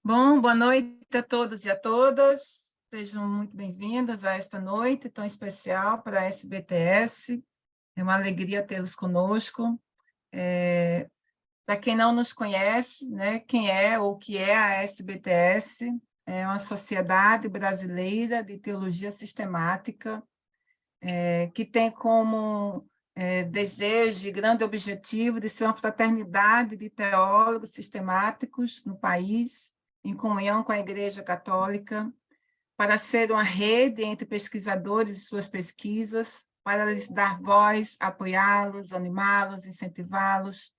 Bom, boa noite a todos e a todas. Sejam muito bem-vindos a esta noite tão especial para a SBTS. É uma alegria tê-los conosco. Para quem não nos conhece, né, quem é ou o que é a SBTS? É uma sociedade brasileira de teologia sistemática, que tem como desejo e grande objetivo de ser uma fraternidade de teólogos sistemáticos no país, em comunhão com a Igreja Católica, para ser uma rede entre pesquisadores e suas pesquisas, para lhes dar voz, apoiá-los, animá-los, incentivá-los.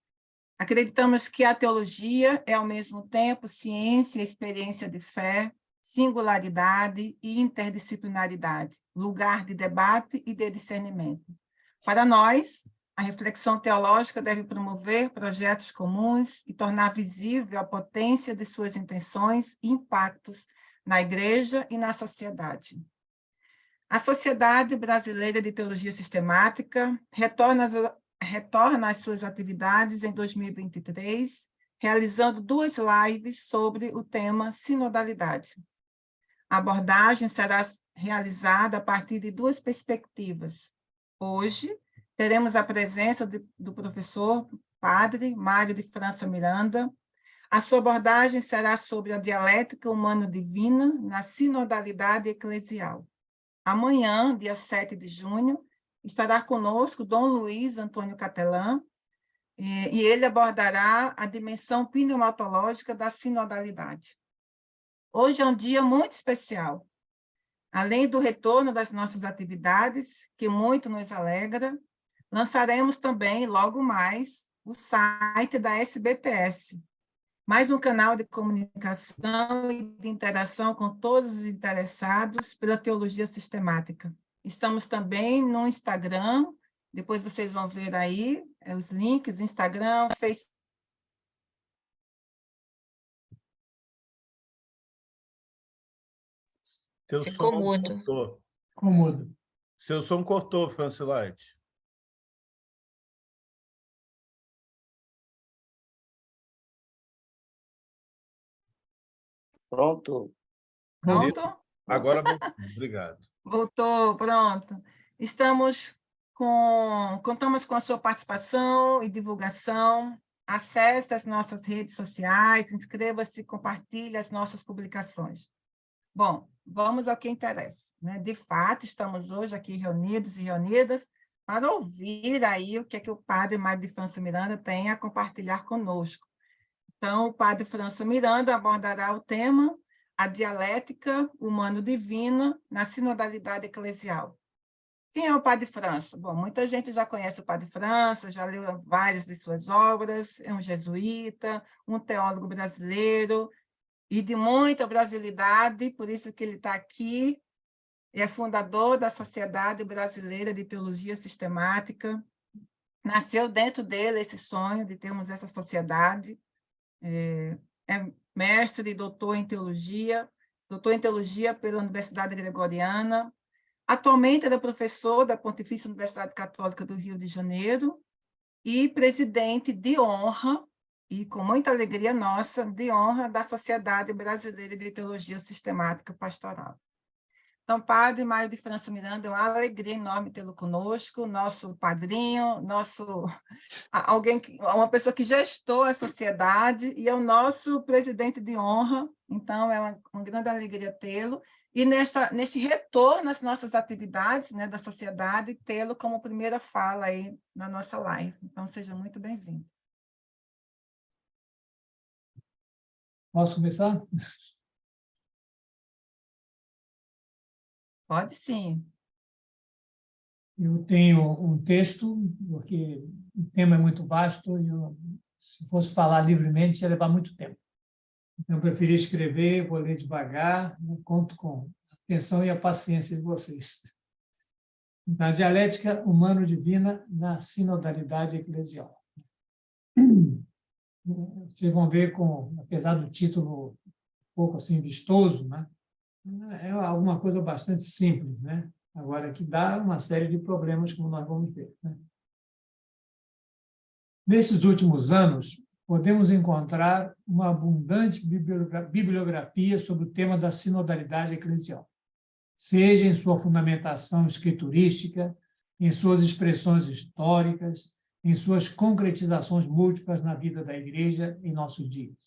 Acreditamos que a teologia é, ao mesmo tempo, ciência e experiência de fé, singularidade e interdisciplinaridade, lugar de debate e de discernimento. Para nós, a reflexão teológica deve promover projetos comuns e tornar visível a potência de suas intenções e impactos na Igreja e na sociedade. A Sociedade Brasileira de Teologia Sistemática retorna às suas atividades em 2023, realizando 2 lives sobre o tema sinodalidade. A abordagem será realizada a partir de 2 perspectivas. Hoje, teremos a presença do professor padre Mário de França Miranda. A sua abordagem será sobre a dialética humano-divina na sinodalidade eclesial. Amanhã, dia 7 de junho, estará conosco Dom Luiz Antônio Catelã, e ele abordará a dimensão pneumatológica da sinodalidade. Hoje é um dia muito especial. Além do retorno das nossas atividades, que muito nos alegra, lançaremos também, logo mais, o site da SBTS, mais um canal de comunicação e de interação com todos os interessados pela teologia sistemática. Estamos também no Instagram, depois vocês vão ver aí os links, Instagram, Facebook. Seu Ficou som mudo. cortou. Ficou mudo. Seu som cortou, Francilite. Pronto. Pronto? Agora voltou. Obrigado. Voltou, pronto. Contamos com a sua participação e divulgação. Acesse as nossas redes sociais, inscreva-se, compartilhe as nossas publicações. Bom, vamos ao que interessa, né? De fato, estamos hoje aqui reunidos e reunidas para ouvir aí o que é que o padre Mário de França Miranda tem a compartilhar conosco. Então, o padre França Miranda abordará o tema a dialética humano-divina na sinodalidade eclesial. Quem é o padre França? Bom, muita gente já conhece o padre França, já leu várias de suas obras, é um jesuíta, um teólogo brasileiro, e de muita brasilidade, por isso que ele está aqui, é fundador da Sociedade Brasileira de Teologia Sistemática, nasceu dentro dele esse sonho de termos essa sociedade, é mestre e doutor em teologia pela Universidade Gregoriana, atualmente ele é professor da Pontifícia Universidade Católica do Rio de Janeiro e presidente de honra, e com muita alegria nossa, de honra da Sociedade Brasileira de Teologia Sistemática Pastoral. Então, padre Mário de França Miranda, é uma alegria enorme tê-lo conosco, nosso padrinho, uma pessoa que gestou a sociedade e é o nosso presidente de honra, então é uma grande alegria tê-lo, e neste retorno às nossas atividades, né, da sociedade, tê-lo como primeira fala aí na nossa live. Então, seja muito bem-vindo. Posso começar? Pode sim. Eu tenho um texto, porque o tema é muito vasto e se fosse falar livremente, ia levar muito tempo. Então, eu preferi escrever, vou ler devagar, conto com a atenção e a paciência de vocês. Da dialética humano-divina na sinodalidade eclesial. Vocês vão ver, apesar do título um pouco assim vistoso, né? É alguma coisa bastante simples, né? Agora, que dá uma série de problemas, como nós vamos ver, né? Nesses últimos anos, podemos encontrar uma abundante bibliografia sobre o tema da sinodalidade eclesial, seja em sua fundamentação escriturística, em suas expressões históricas, em suas concretizações múltiplas na vida da Igreja em nossos dias.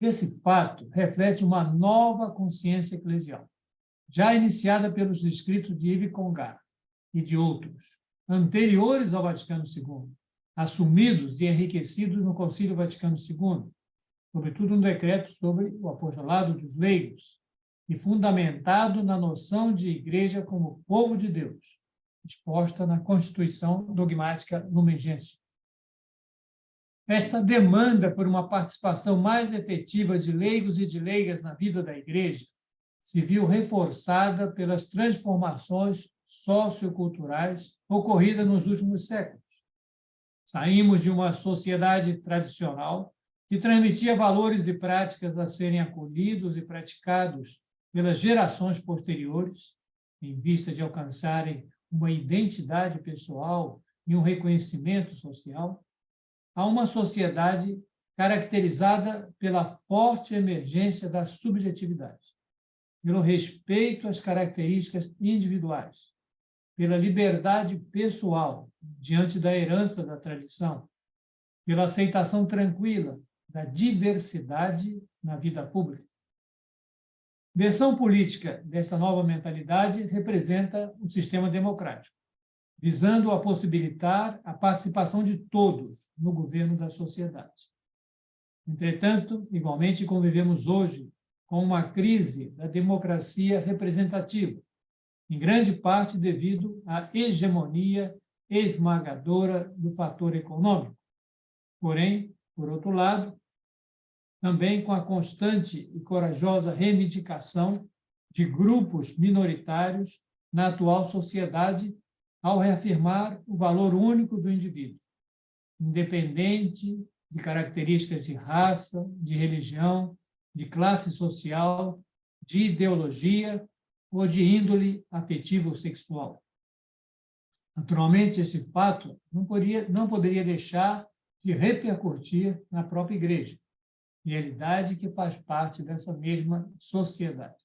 Esse fato reflete uma nova consciência eclesial, já iniciada pelos escritos de Yves Congar e de outros, anteriores ao Vaticano II, assumidos e enriquecidos no Concílio Vaticano II, sobretudo no decreto sobre o apostolado dos leigos, e fundamentado na noção de Igreja como povo de Deus, exposta na Constituição Dogmática Lumen Gentium. Esta demanda por uma participação mais efetiva de leigos e de leigas na vida da Igreja se viu reforçada pelas transformações socioculturais ocorridas nos últimos séculos. Saímos de uma sociedade tradicional que transmitia valores e práticas a serem acolhidos e praticados pelas gerações posteriores, em vista de alcançarem uma identidade pessoal e um reconhecimento social, a uma sociedade caracterizada pela forte emergência da subjetividade, pelo respeito às características individuais, pela liberdade pessoal diante da herança da tradição, pela aceitação tranquila da diversidade na vida pública. Versão política desta nova mentalidade representa o sistema democrático, visando a possibilitar a participação de todos no governo da sociedade. Entretanto, igualmente convivemos hoje com uma crise da democracia representativa, em grande parte devido à hegemonia esmagadora do fator econômico. Porém, por outro lado, também com a constante e corajosa reivindicação de grupos minoritários na atual sociedade ao reafirmar o valor único do indivíduo, independente de características de raça, de religião, de classe social, de ideologia ou de índole afetiva ou sexual. Naturalmente, esse fato não poderia deixar de repercutir na própria Igreja, realidade que faz parte dessa mesma sociedade.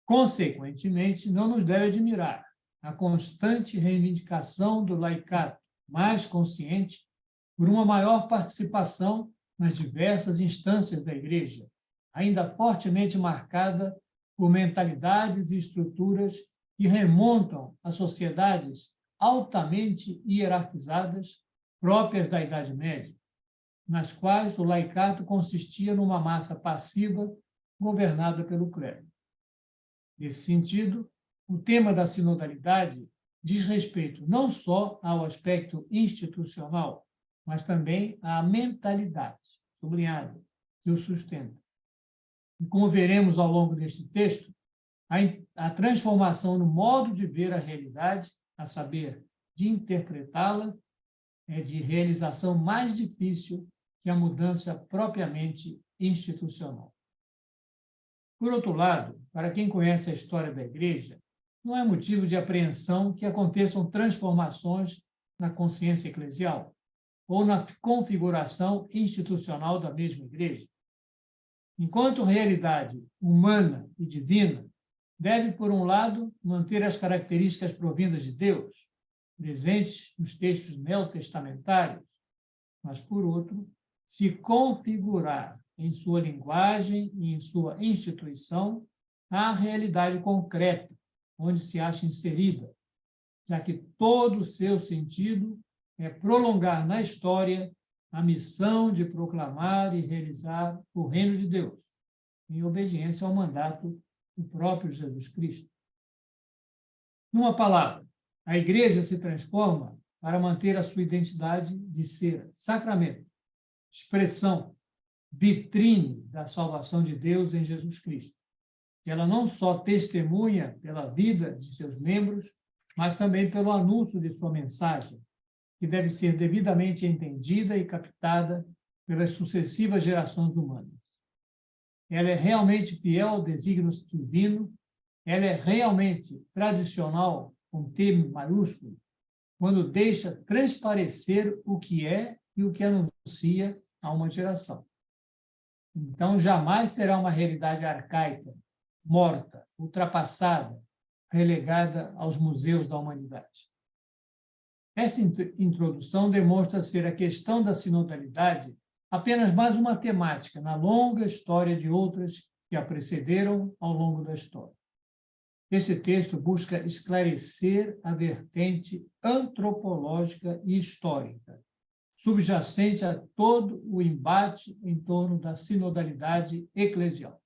Consequentemente, não nos deve admirar a constante reivindicação do laicato mais consciente por uma maior participação nas diversas instâncias da Igreja, ainda fortemente marcada por mentalidades e estruturas que remontam a sociedades altamente hierarquizadas próprias da Idade Média, nas quais o laicato consistia numa massa passiva governada pelo clero. Nesse sentido, o tema da sinodalidade diz respeito não só ao aspecto institucional, mas também à mentalidade, sublinhada, que o sustenta. E como veremos ao longo deste texto, a transformação no modo de ver a realidade, a saber, de interpretá-la, é de realização mais difícil que a mudança propriamente institucional. Por outro lado, para quem conhece a história da Igreja, não é motivo de apreensão que aconteçam transformações na consciência eclesial ou na configuração institucional da mesma Igreja. Enquanto realidade humana e divina, deve, por um lado, manter as características provindas de Deus, presentes nos textos neotestamentários, mas, por outro, se configurar em sua linguagem e em sua instituição a realidade concreta onde se acha inserida, já que todo o seu sentido é prolongar na história a missão de proclamar e realizar o reino de Deus, em obediência ao mandato do próprio Jesus Cristo. Numa palavra, a Igreja se transforma para manter a sua identidade de ser sacramento, expressão, vitrine da salvação de Deus em Jesus Cristo. Que ela não só testemunha pela vida de seus membros, mas também pelo anúncio de sua mensagem, que deve ser devidamente entendida e captada pelas sucessivas gerações humanas. Ela é realmente fiel ao desígnio divino, ela é realmente tradicional, com T maiúsculo, quando deixa transparecer o que é e o que anuncia a uma geração. Então, jamais será uma realidade arcaica, morta, ultrapassada, relegada aos museus da humanidade. Esta introdução demonstra ser a questão da sinodalidade apenas mais uma temática na longa história de outras que a precederam ao longo da história. Este texto busca esclarecer a vertente antropológica e histórica, subjacente a todo o embate em torno da sinodalidade eclesial.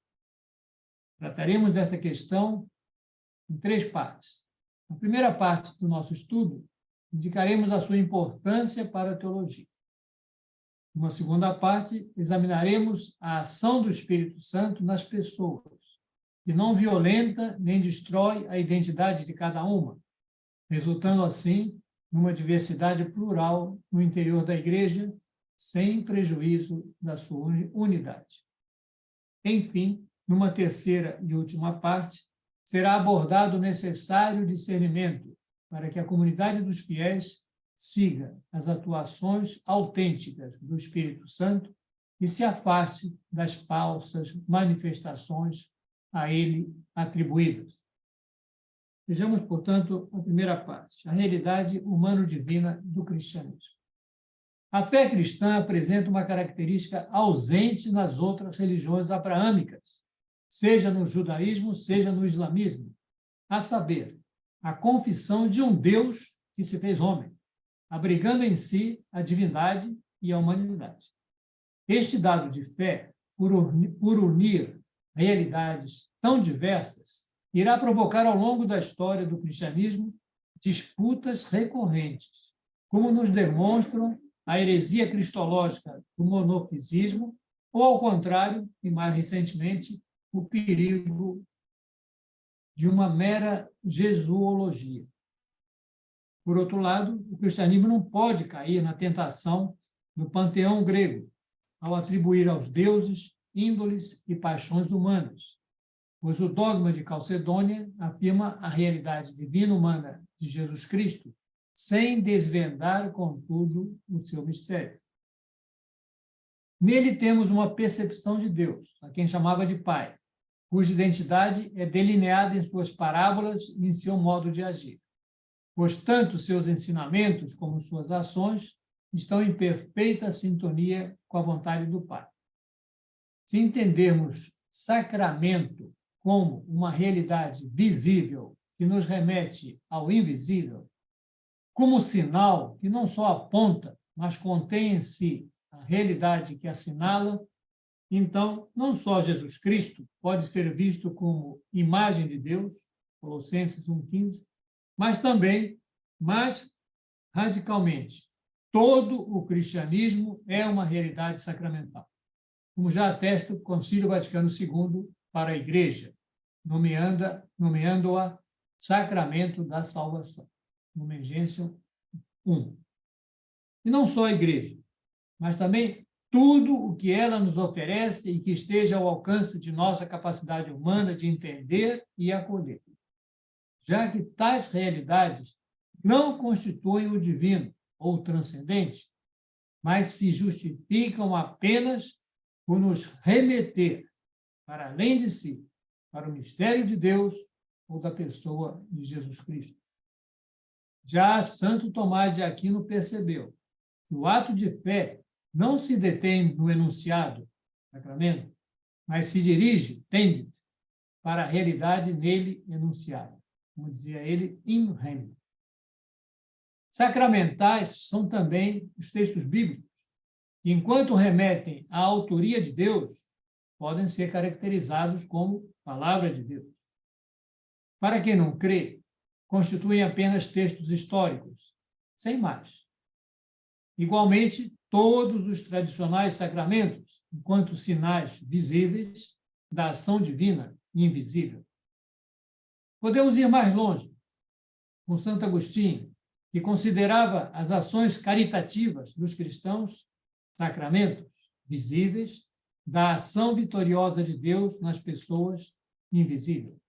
Trataremos dessa questão em 3 partes. Na primeira parte do nosso estudo, indicaremos a sua importância para a teologia. Numa segunda parte, examinaremos a ação do Espírito Santo nas pessoas, que não violenta nem destrói a identidade de cada uma, resultando assim numa diversidade plural no interior da Igreja, sem prejuízo da sua unidade. Enfim, numa terceira e última parte, será abordado o necessário discernimento para que a comunidade dos fiéis siga as atuações autênticas do Espírito Santo e se afaste das falsas manifestações a ele atribuídas. Vejamos, portanto, a primeira parte, a realidade humano-divina do cristianismo. A fé cristã apresenta uma característica ausente nas outras religiões abraâmicas, seja no judaísmo, seja no islamismo, a saber, a confissão de um Deus que se fez homem, abrigando em si a divindade e a humanidade. Este dado de fé, por unir realidades tão diversas, irá provocar ao longo da história do cristianismo disputas recorrentes, como nos demonstram a heresia cristológica do monofisismo, ou, ao contrário, e mais recentemente, o perigo de uma mera jesuologia. Por outro lado, o cristianismo não pode cair na tentação do panteão grego, ao atribuir aos deuses índoles e paixões humanas, pois o dogma de Calcedônia afirma a realidade divina-humana de Jesus Cristo, sem desvendar, contudo, o seu mistério. Nele temos uma percepção de Deus, a quem chamava de Pai, cuja identidade é delineada em suas parábolas e em seu modo de agir, pois tanto seus ensinamentos como suas ações estão em perfeita sintonia com a vontade do Pai. Se entendermos sacramento como uma realidade visível que nos remete ao invisível, como sinal que não só aponta, mas contém em si a realidade que assinala, então, não só Jesus Cristo pode ser visto como imagem de Deus, Colossenses 1,15, mas também, mais radicalmente, todo o cristianismo é uma realidade sacramental, como já atesta o Concílio Vaticano II para a Igreja, nomeando-a Sacramento da Salvação, Lumen Gentium 1. E não só a Igreja, mas também tudo o que ela nos oferece e que esteja ao alcance de nossa capacidade humana de entender e acolher, já que tais realidades não constituem o divino ou o transcendente, mas se justificam apenas por nos remeter para além de si, para o mistério de Deus ou da pessoa de Jesus Cristo. Já Santo Tomás de Aquino percebeu que o ato de fé não se detém no enunciado, sacramento, mas se dirige, tende, para a realidade nele enunciada. Como dizia ele, in rem. Sacramentais são também os textos bíblicos, que, enquanto remetem à autoria de Deus, podem ser caracterizados como palavra de Deus. Para quem não crê, constituem apenas textos históricos, sem mais. Igualmente, todos os tradicionais sacramentos, enquanto sinais visíveis da ação divina e invisível. Podemos ir mais longe, com Santo Agostinho, que considerava as ações caritativas dos cristãos sacramentos visíveis da ação vitoriosa de Deus nas pessoas invisíveis.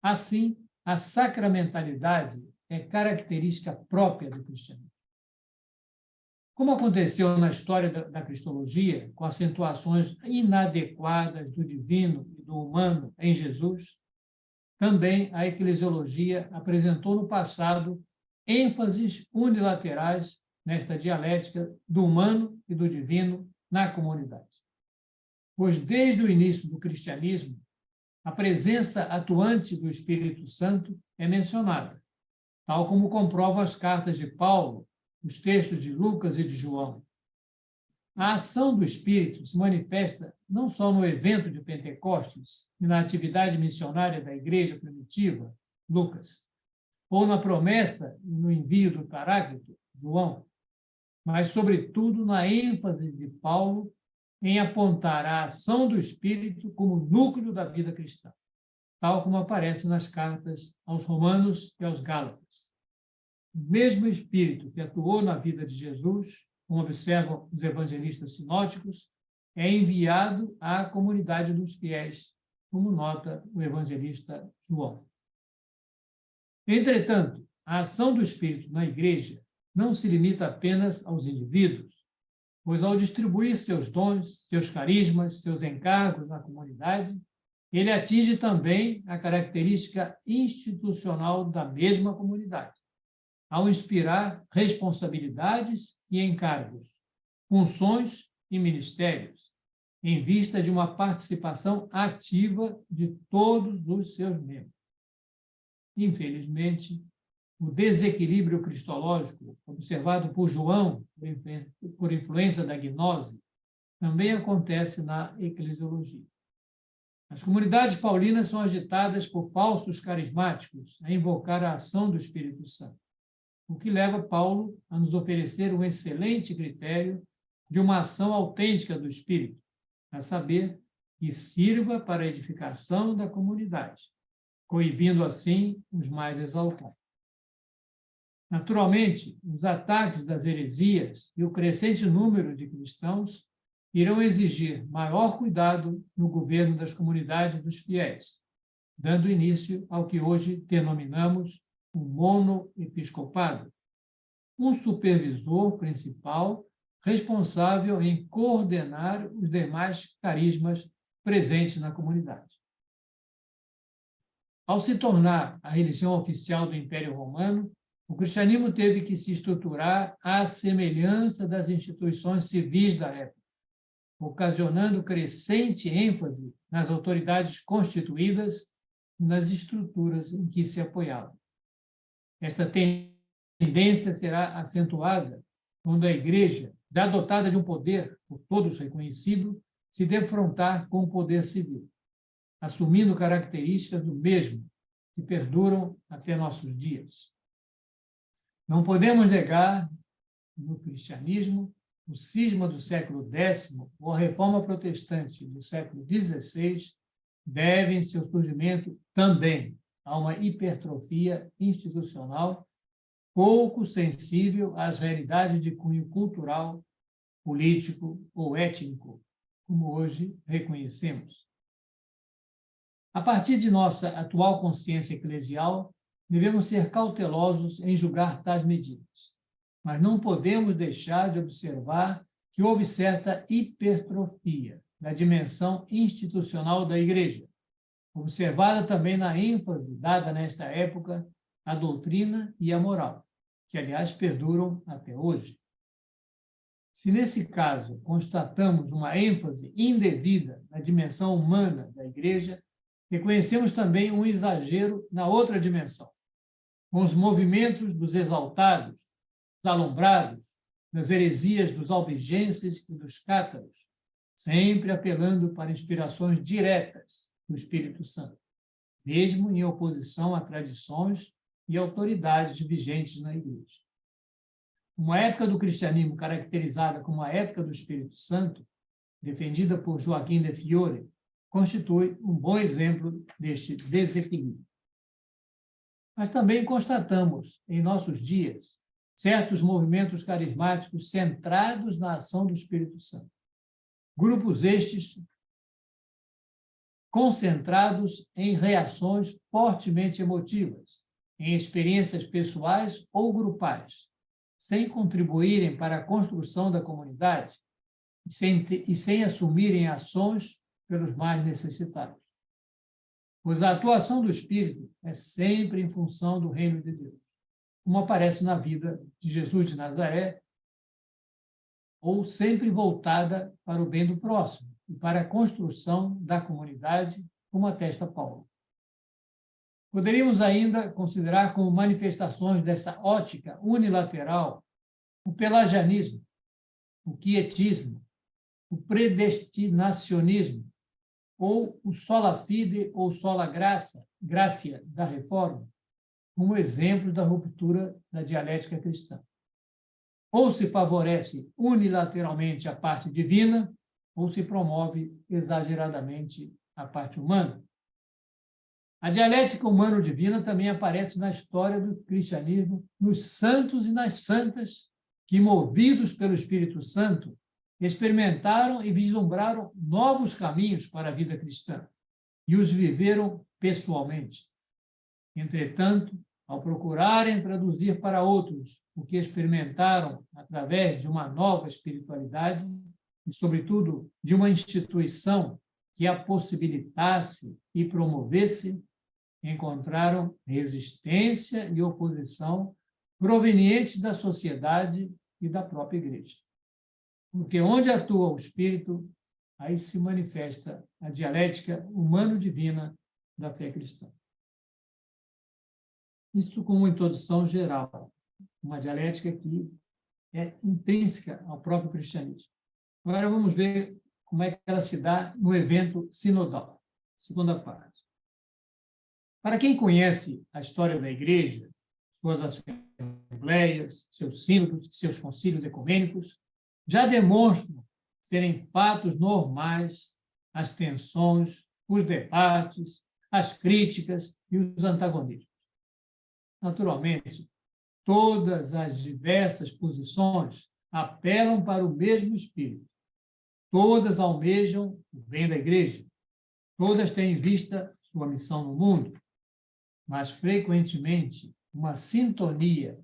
Assim, a sacramentalidade é característica própria do cristianismo. Como aconteceu na história da cristologia, com acentuações inadequadas do divino e do humano em Jesus, também a eclesiologia apresentou no passado ênfases unilaterais nesta dialética do humano e do divino na comunidade. Pois desde o início do cristianismo, a presença atuante do Espírito Santo é mencionada, tal como comprovam as cartas de Paulo, os textos de Lucas e de João. A ação do Espírito se manifesta não só no evento de Pentecostes e na atividade missionária da igreja primitiva, Lucas, ou na promessa e no envio do Paráclito, João, mas, sobretudo, na ênfase de Paulo em apontar a ação do Espírito como núcleo da vida cristã, tal como aparece nas cartas aos Romanos e aos Gálatas. O mesmo Espírito que atuou na vida de Jesus, como observam os evangelistas sinóticos, é enviado à comunidade dos fiéis, como nota o evangelista João. Entretanto, a ação do Espírito na igreja não se limita apenas aos indivíduos, pois ao distribuir seus dons, seus carismas, seus encargos na comunidade, ele atinge também a característica institucional da mesma comunidade, ao inspirar responsabilidades e encargos, funções e ministérios, em vista de uma participação ativa de todos os seus membros. Infelizmente, o desequilíbrio cristológico observado por João, por influência da gnose, também acontece na eclesiologia. As comunidades paulinas são agitadas por falsos carismáticos a invocar a ação do Espírito Santo, o que leva Paulo a nos oferecer um excelente critério de uma ação autêntica do Espírito, a saber, que sirva para a edificação da comunidade, coibindo assim os mais exaltados. Naturalmente, os ataques das heresias e o crescente número de cristãos irão exigir maior cuidado no governo das comunidades dos fiéis, dando início ao que hoje denominamos o monoepiscopado, um supervisor principal responsável em coordenar os demais carismas presentes na comunidade. Ao se tornar a religião oficial do Império Romano, o cristianismo teve que se estruturar à semelhança das instituições civis da época, ocasionando crescente ênfase nas autoridades constituídas e nas estruturas em que se apoiavam. Esta tendência será acentuada quando a Igreja, já dotada de um poder por todos reconhecido, se defrontar com o poder civil, assumindo características do mesmo que perduram até nossos dias. Não podemos negar, no cristianismo, o cisma do século X ou a reforma protestante do século XVI devem seu surgimento também a uma hipertrofia institucional pouco sensível às realidades de cunho cultural, político ou étnico, como hoje reconhecemos. A partir de nossa atual consciência eclesial, devemos ser cautelosos em julgar tais medidas, mas não podemos deixar de observar que houve certa hipertrofia da dimensão institucional da Igreja, observada também na ênfase dada nesta época à doutrina e à moral, que, aliás, perduram até hoje. Se, nesse caso, constatamos uma ênfase indevida na dimensão humana da Igreja, reconhecemos também um exagero na outra dimensão, com os movimentos dos exaltados, dos alombrados, das heresias dos albigenses e dos cátaros, sempre apelando para inspirações diretas do Espírito Santo, mesmo em oposição a tradições e autoridades vigentes na Igreja. Uma época do cristianismo caracterizada como a época do Espírito Santo, defendida por Joaquim de Fiore, constitui um bom exemplo deste desequilíbrio. Mas também constatamos, em nossos dias, certos movimentos carismáticos centrados na ação do Espírito Santo. Grupos estes concentrados em reações fortemente emotivas, em experiências pessoais ou grupais, sem contribuírem para a construção da comunidade e sem assumirem ações pelos mais necessitados. Pois a atuação do Espírito é sempre em função do reino de Deus, como aparece na vida de Jesus de Nazaré, ou sempre voltada para o bem do próximo e para a construção da comunidade, como atesta Paulo. Poderíamos ainda considerar como manifestações dessa ótica unilateral o pelagianismo, o quietismo, o predestinacionismo, ou o sola fide ou sola gratia da Reforma, como exemplos da ruptura da dialética cristã. Ou se favorece unilateralmente a parte divina, ou se promove exageradamente a parte humana. A dialética humano-divina também aparece na história do cristianismo, nos santos e nas santas que, movidos pelo Espírito Santo, experimentaram e vislumbraram novos caminhos para a vida cristã e os viveram pessoalmente. Entretanto, ao procurarem traduzir para outros o que experimentaram através de uma nova espiritualidade e, sobretudo, de uma instituição que a possibilitasse e promovesse, encontraram resistência e oposição provenientes da sociedade e da própria igreja. Porque onde atua o Espírito, aí se manifesta a dialética humano-divina da fé cristã. Isso como introdução geral, uma dialética que é intrínseca ao próprio cristianismo. Agora vamos ver como é que ela se dá no evento sinodal, segunda parte. Para quem conhece a história da Igreja, suas assembleias, seus sínodos, seus concílios ecumênicos, já demonstram serem fatos normais as tensões, os debates, as críticas e os antagonismos. Naturalmente, todas as diversas posições apelam para o mesmo espírito. Todas almejam o bem da Igreja. Todas têm em vista sua missão no mundo. Mas, frequentemente, uma sintonia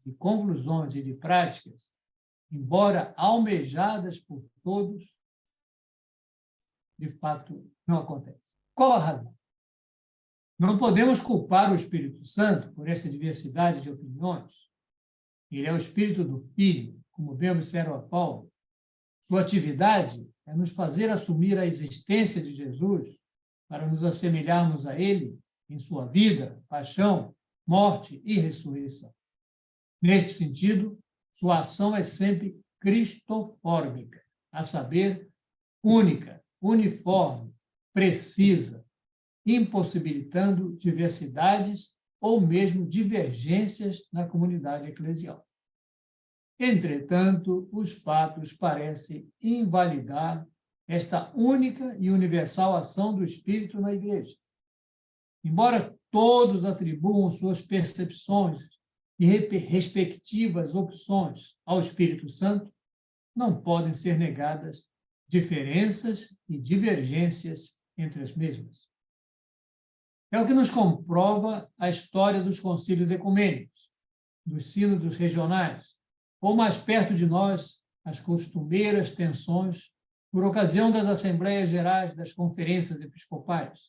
de conclusões e de práticas, embora almejadas por todos, de fato, não acontece. Qual a razão? Não podemos culpar o Espírito Santo por essa diversidade de opiniões. Ele é o Espírito do Filho, como bem observa Paulo. Sua atividade é nos fazer assumir a existência de Jesus para nos assemelharmos a Ele em sua vida, paixão, morte e ressurreição. Neste sentido, sua ação é sempre cristofórmica, a saber, única, uniforme, precisa, impossibilitando diversidades ou mesmo divergências na comunidade eclesial. Entretanto, os fatos parecem invalidar esta única e universal ação do Espírito na Igreja. Embora todos atribuam suas percepções e respectivas opções ao Espírito Santo, não podem ser negadas diferenças e divergências entre as mesmas. É o que nos comprova a história dos concílios ecumênicos, dos sínodos regionais, ou mais perto de nós, as costumeiras tensões por ocasião das Assembleias Gerais das Conferências Episcopais,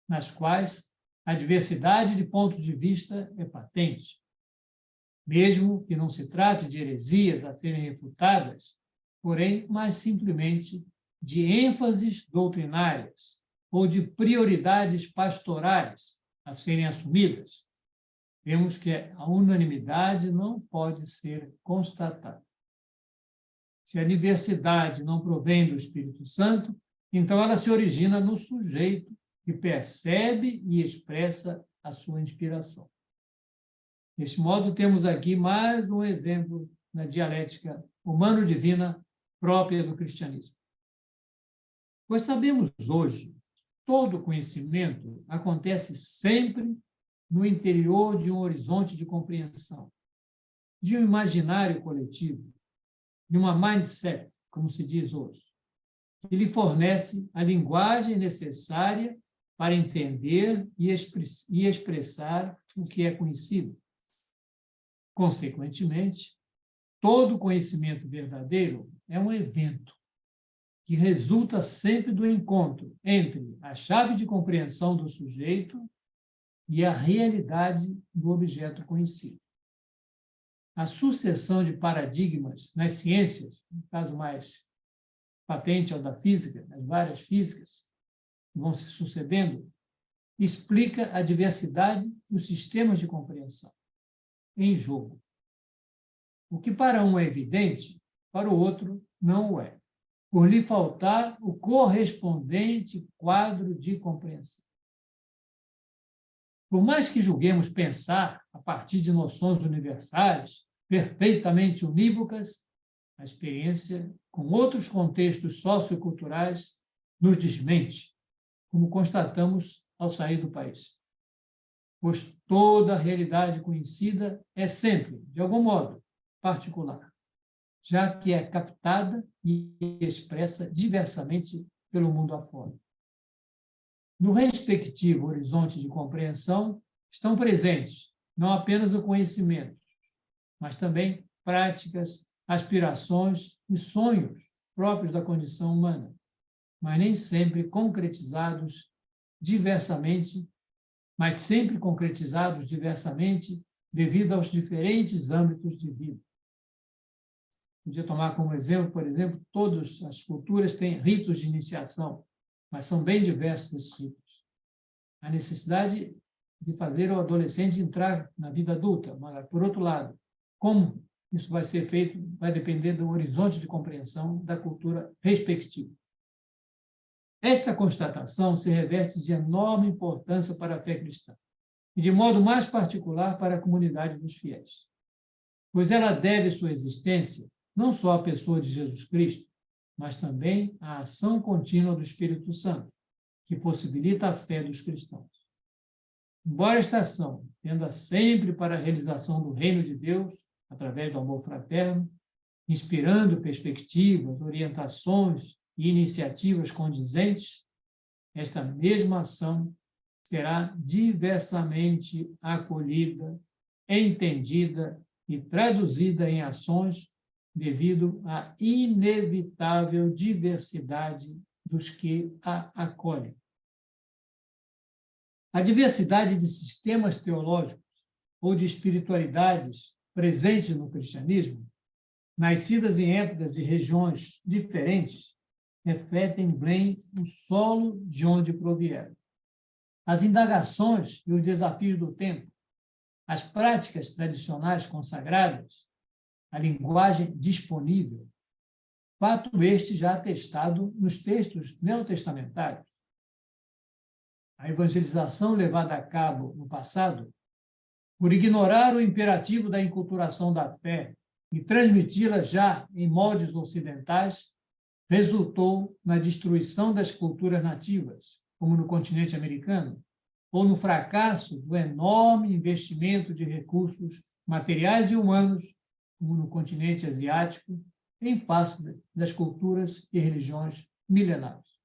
nas quais a diversidade de pontos de vista é patente. Mesmo que não se trate de heresias a serem refutadas, porém, mais simplesmente de ênfases doutrinárias ou de prioridades pastorais a serem assumidas, vemos que a unanimidade não pode ser constatada. Se a diversidade não provém do Espírito Santo, então ela se origina no sujeito que percebe e expressa a sua inspiração. Deste modo, temos aqui mais um exemplo na dialética humano-divina própria do cristianismo. Pois sabemos hoje que todo conhecimento acontece sempre no interior de um horizonte de compreensão, de um imaginário coletivo, de uma mindset, como se diz hoje, que lhe fornece a linguagem necessária para entender e expressar o que é conhecido. Consequentemente, todo conhecimento verdadeiro é um evento que resulta sempre do encontro entre a chave de compreensão do sujeito e a realidade do objeto conhecido. A sucessão de paradigmas nas ciências, no caso mais patente é o da física, as várias físicas que vão se sucedendo, explica a diversidade dos sistemas de compreensão em jogo. O que para um é evidente, para o outro não o é, por lhe faltar o correspondente quadro de compreensão. Por mais que julguemos pensar a partir de noções universais, perfeitamente unívocas, a experiência com outros contextos socioculturais nos desmente, como constatamos ao sair do país. Pois toda a realidade conhecida é sempre, de algum modo, particular, já que é captada e expressa diversamente pelo mundo afora. No respectivo horizonte de compreensão estão presentes não apenas o conhecimento, mas também práticas, aspirações e sonhos próprios da condição humana, mas nem sempre concretizados diversamente, mas sempre concretizados diversamente devido aos diferentes âmbitos de vida. Podia tomar como exemplo, por exemplo, todas as culturas têm ritos de iniciação, mas são bem diversos esses ritos. A necessidade de fazer o adolescente entrar na vida adulta, mas, por outro lado, como isso vai ser feito vai depender do horizonte de compreensão da cultura respectiva. Esta constatação se reveste de enorme importância para a fé cristã, e de modo mais particular para a comunidade dos fiéis, pois ela deve sua existência não só à pessoa de Jesus Cristo, mas também à ação contínua do Espírito Santo, que possibilita a fé dos cristãos. Embora esta ação tenda sempre para a realização do reino de Deus, através do amor fraterno, inspirando perspectivas, orientações e iniciativas condizentes, esta mesma ação será diversamente acolhida, entendida e traduzida em ações devido à inevitável diversidade dos que a acolhem. A diversidade de sistemas teológicos ou de espiritualidades presentes no cristianismo, nascidas em épocas e regiões diferentes, refletem bem o solo de onde provieram. As indagações e os desafios do tempo, as práticas tradicionais consagradas, a linguagem disponível, fato este já atestado nos textos neotestamentários. A evangelização levada a cabo no passado, por ignorar o imperativo da enculturação da fé e transmiti-la já em moldes ocidentais, resultou na destruição das culturas nativas, como no continente americano, ou no fracasso do enorme investimento de recursos materiais e humanos, como no continente asiático, em face das culturas e religiões milenares.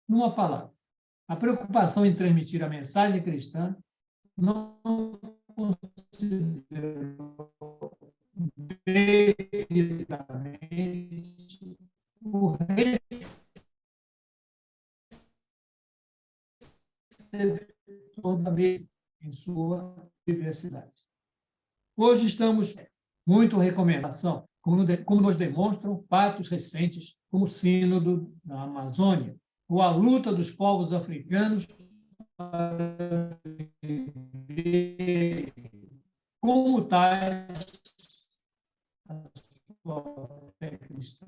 Numa palavra, a preocupação em transmitir a mensagem cristã não considerou devidamente o receptor da mesma em sua diversidade. Hoje estamos muito recomendação, como nos demonstram fatos recentes, como o Sínodo da Amazônia, ou a luta dos povos africanos para viver como tais a sua fé cristã.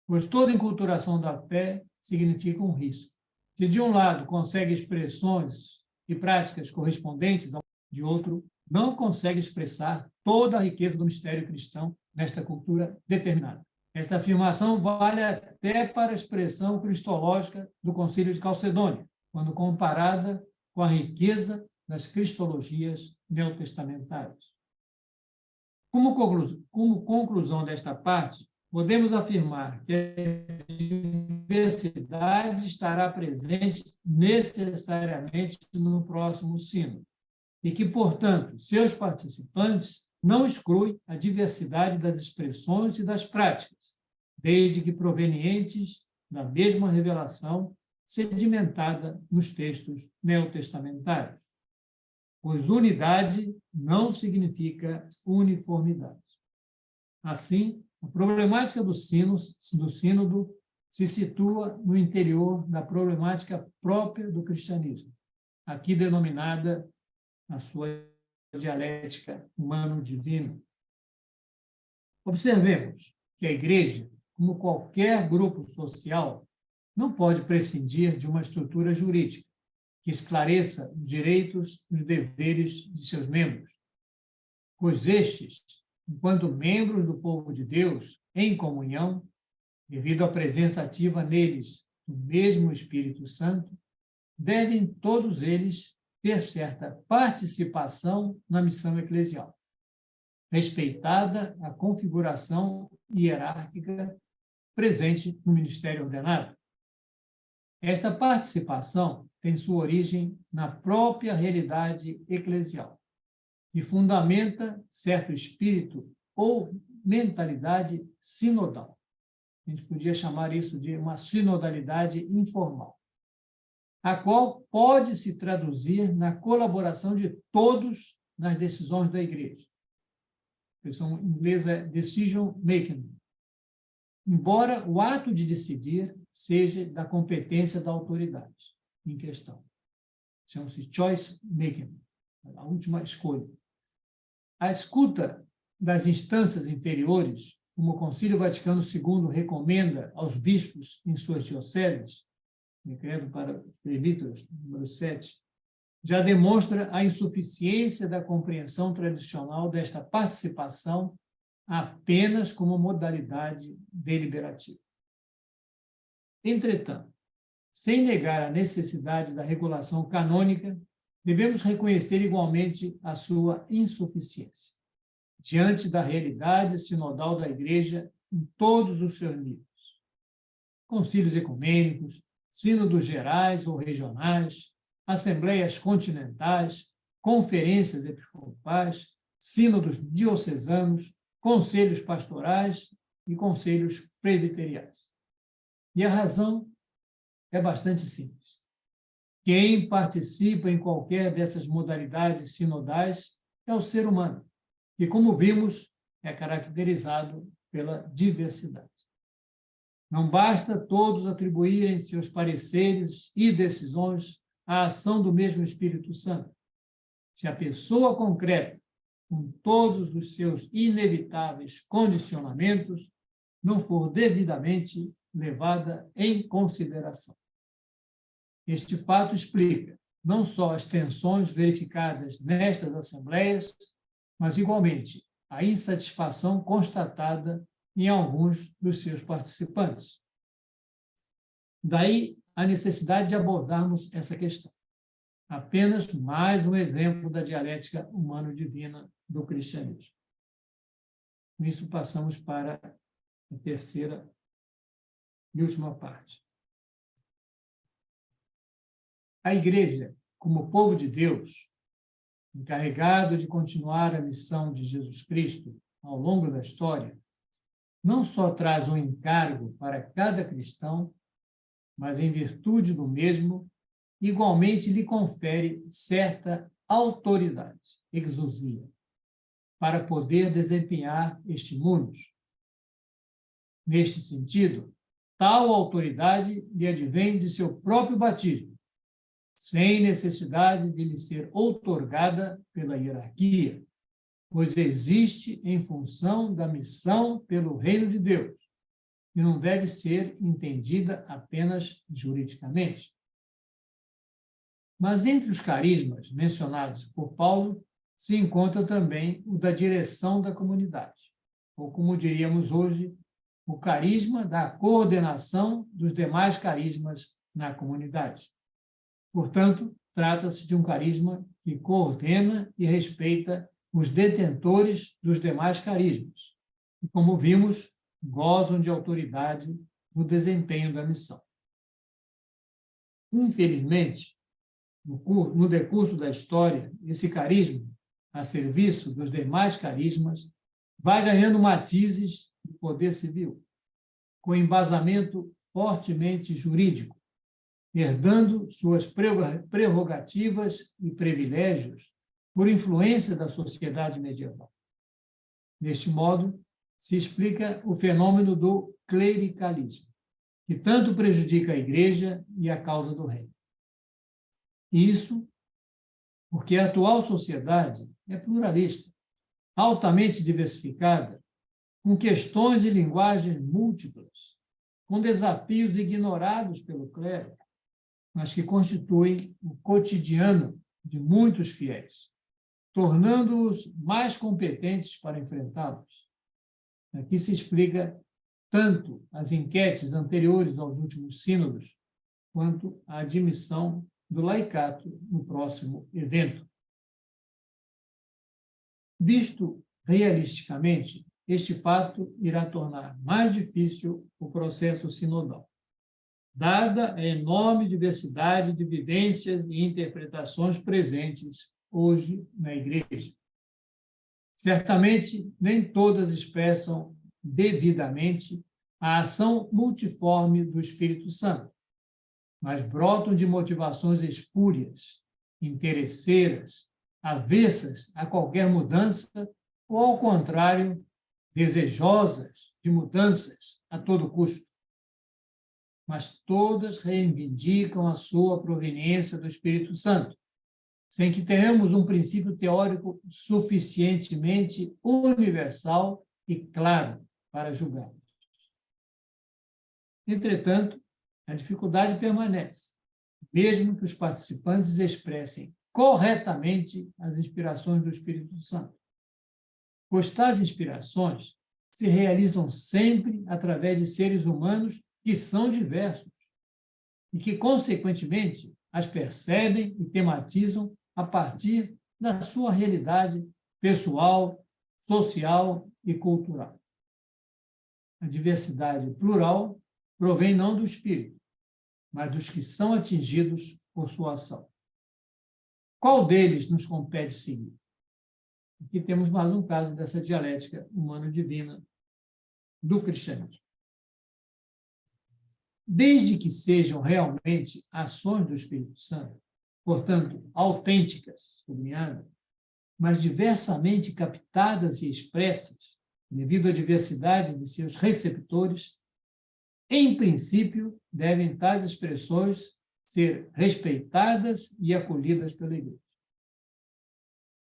Pois toda enculturação da fé significa um risco. Se de um lado consegue expressões e práticas correspondentes, de outro não consegue expressar toda a riqueza do mistério cristão nesta cultura determinada. Esta afirmação vale até para a expressão cristológica do Concílio de Calcedônia, quando comparada com a riqueza das cristologias neotestamentárias. Como conclusão desta parte, podemos afirmar que a diversidade estará presente necessariamente no próximo sínodo e que, portanto, seus participantes não exclui a diversidade das expressões e das práticas, desde que provenientes da mesma revelação sedimentada nos textos neotestamentários. Pois unidade não significa uniformidade. Assim, a problemática do sínodo se situa no interior da problemática própria do cristianismo, aqui denominada, na sua dialética humano-divina. Observemos que a Igreja, como qualquer grupo social, não pode prescindir de uma estrutura jurídica que esclareça os direitos e os deveres de seus membros, pois estes, enquanto membros do povo de Deus, em comunhão, devido à presença ativa neles do mesmo Espírito Santo, devem todos eles ter certa participação na missão eclesial, respeitada a configuração hierárquica presente no ministério ordenado. Esta participação tem sua origem na própria realidade eclesial e fundamenta certo espírito ou mentalidade sinodal. A gente podia chamar isso de uma sinodalidade informal, a qual pode se traduzir na colaboração de todos nas decisões da Igreja. A expressão inglesa é decision making. Embora o ato de decidir seja da competência da autoridade em questão. Chama-se choice making, a última escolha. A escuta das instâncias inferiores, como o Concílio Vaticano II recomenda aos bispos em suas dioceses, decreto para os presbíteros, número 7, já demonstra a insuficiência da compreensão tradicional desta participação apenas como modalidade deliberativa. Entretanto, sem negar a necessidade da regulação canônica, devemos reconhecer igualmente a sua insuficiência diante da realidade sinodal da Igreja em todos os seus níveis. Concílios ecumênicos, sínodos gerais ou regionais, assembleias continentais, conferências episcopais, sínodos diocesanos, conselhos pastorais e conselhos presbiteriais. E a razão é bastante simples. Quem participa em qualquer dessas modalidades sinodais é o ser humano, que, como vimos, é caracterizado pela diversidade. Não basta todos atribuírem seus pareceres e decisões à ação do mesmo Espírito Santo. Se a pessoa concreta, com todos os seus inevitáveis condicionamentos, não for devidamente levada em consideração. Este fato explica não só as tensões verificadas nestas assembleias, mas, igualmente, a insatisfação constatada em alguns dos seus participantes. Daí a necessidade de abordarmos essa questão. Apenas mais um exemplo da dialética humano-divina do cristianismo. Com isso, passamos para a terceira e última parte. A Igreja, como povo de Deus, encarregado de continuar a missão de Jesus Cristo ao longo da história, não só traz um encargo para cada cristão, mas, em virtude do mesmo, igualmente lhe confere certa autoridade, exousia, para poder desempenhar estímulos. Neste sentido, tal autoridade lhe advém de seu próprio batismo, sem necessidade de lhe ser outorgada pela hierarquia, pois existe em função da missão pelo reino de Deus, e não deve ser entendida apenas juridicamente. Mas entre os carismas mencionados por Paulo, se encontra também o da direção da comunidade, ou, como diríamos hoje, o carisma da coordenação dos demais carismas na comunidade. Portanto, trata-se de um carisma que coordena e respeita os detentores dos demais carismas, e, como vimos, gozam de autoridade no desempenho da missão. Infelizmente, no decurso da história, esse carisma a serviço dos demais carismas, vai ganhando matizes de poder civil, com embasamento fortemente jurídico, herdando suas prerrogativas e privilégios por influência da sociedade medieval. Deste modo, se explica o fenômeno do clericalismo, que tanto prejudica a Igreja e a causa do reino. Isso porque a atual sociedade é pluralista, altamente diversificada, com questões e linguagens múltiplas, com desafios ignorados pelo clero, mas que constituem o cotidiano de muitos fiéis, tornando-os mais competentes para enfrentá-los. Aqui se explica tanto as enquetes anteriores aos últimos sínodos, quanto a admissão do laicato no próximo evento. Visto realisticamente, este fato irá tornar mais difícil o processo sinodal, dada a enorme diversidade de vivências e interpretações presentes hoje na Igreja. Certamente, nem todas expressam devidamente a ação multiforme do Espírito Santo, mas brotam de motivações espúrias, interesseiras, avessas a qualquer mudança, ou, ao contrário, desejosas de mudanças a todo custo. Mas todas reivindicam a sua proveniência do Espírito Santo, sem que tenhamos um princípio teórico suficientemente universal e claro para julgar. Entretanto, a dificuldade permanece, mesmo que os participantes expressem corretamente as inspirações do Espírito Santo. Pois tais inspirações se realizam sempre através de seres humanos que são diversos e que, consequentemente, as percebem e tematizam a partir da sua realidade pessoal, social e cultural. A diversidade plural provém não do espírito, mas dos que são atingidos por sua ação. Qual deles nos compete seguir? Aqui temos mais um caso dessa dialética humano-divina do cristianismo. Desde que sejam realmente ações do Espírito Santo, portanto, autênticas, sublinhado, mas diversamente captadas e expressas, devido à diversidade de seus receptores, em princípio, devem tais expressões ser respeitadas e acolhidas pela Igreja.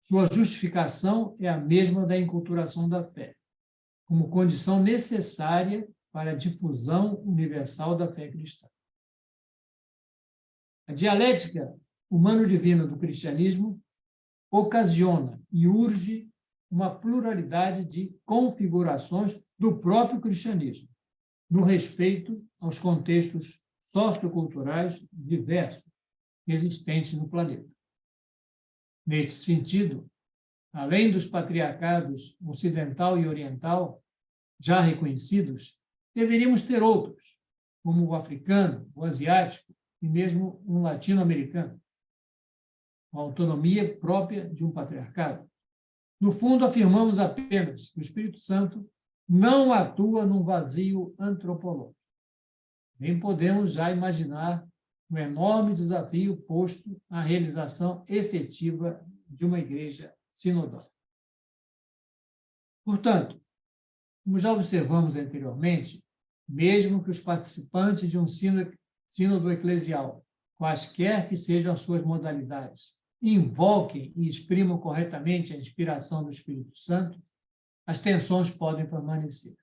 Sua justificação é a mesma da enculturação da fé, como condição necessária para a difusão universal da fé cristã. A dialética humano-divina do cristianismo ocasiona e urge uma pluralidade de configurações do próprio cristianismo, no respeito aos contextos socioculturais diversos existentes no planeta. Neste sentido, além dos patriarcados ocidental e oriental já reconhecidos, deveríamos ter outros, como o africano, o asiático e mesmo um latino-americano, a autonomia própria de um patriarcado. No fundo, afirmamos apenas que o Espírito Santo não atua num vazio antropológico. Nem podemos já imaginar o enorme desafio posto à realização efetiva de uma igreja sinodal. Portanto, como já observamos anteriormente, mesmo que os participantes de um sínodo eclesial, quaisquer que sejam as suas modalidades, invoquem e exprimam corretamente a inspiração do Espírito Santo, as tensões podem permanecer.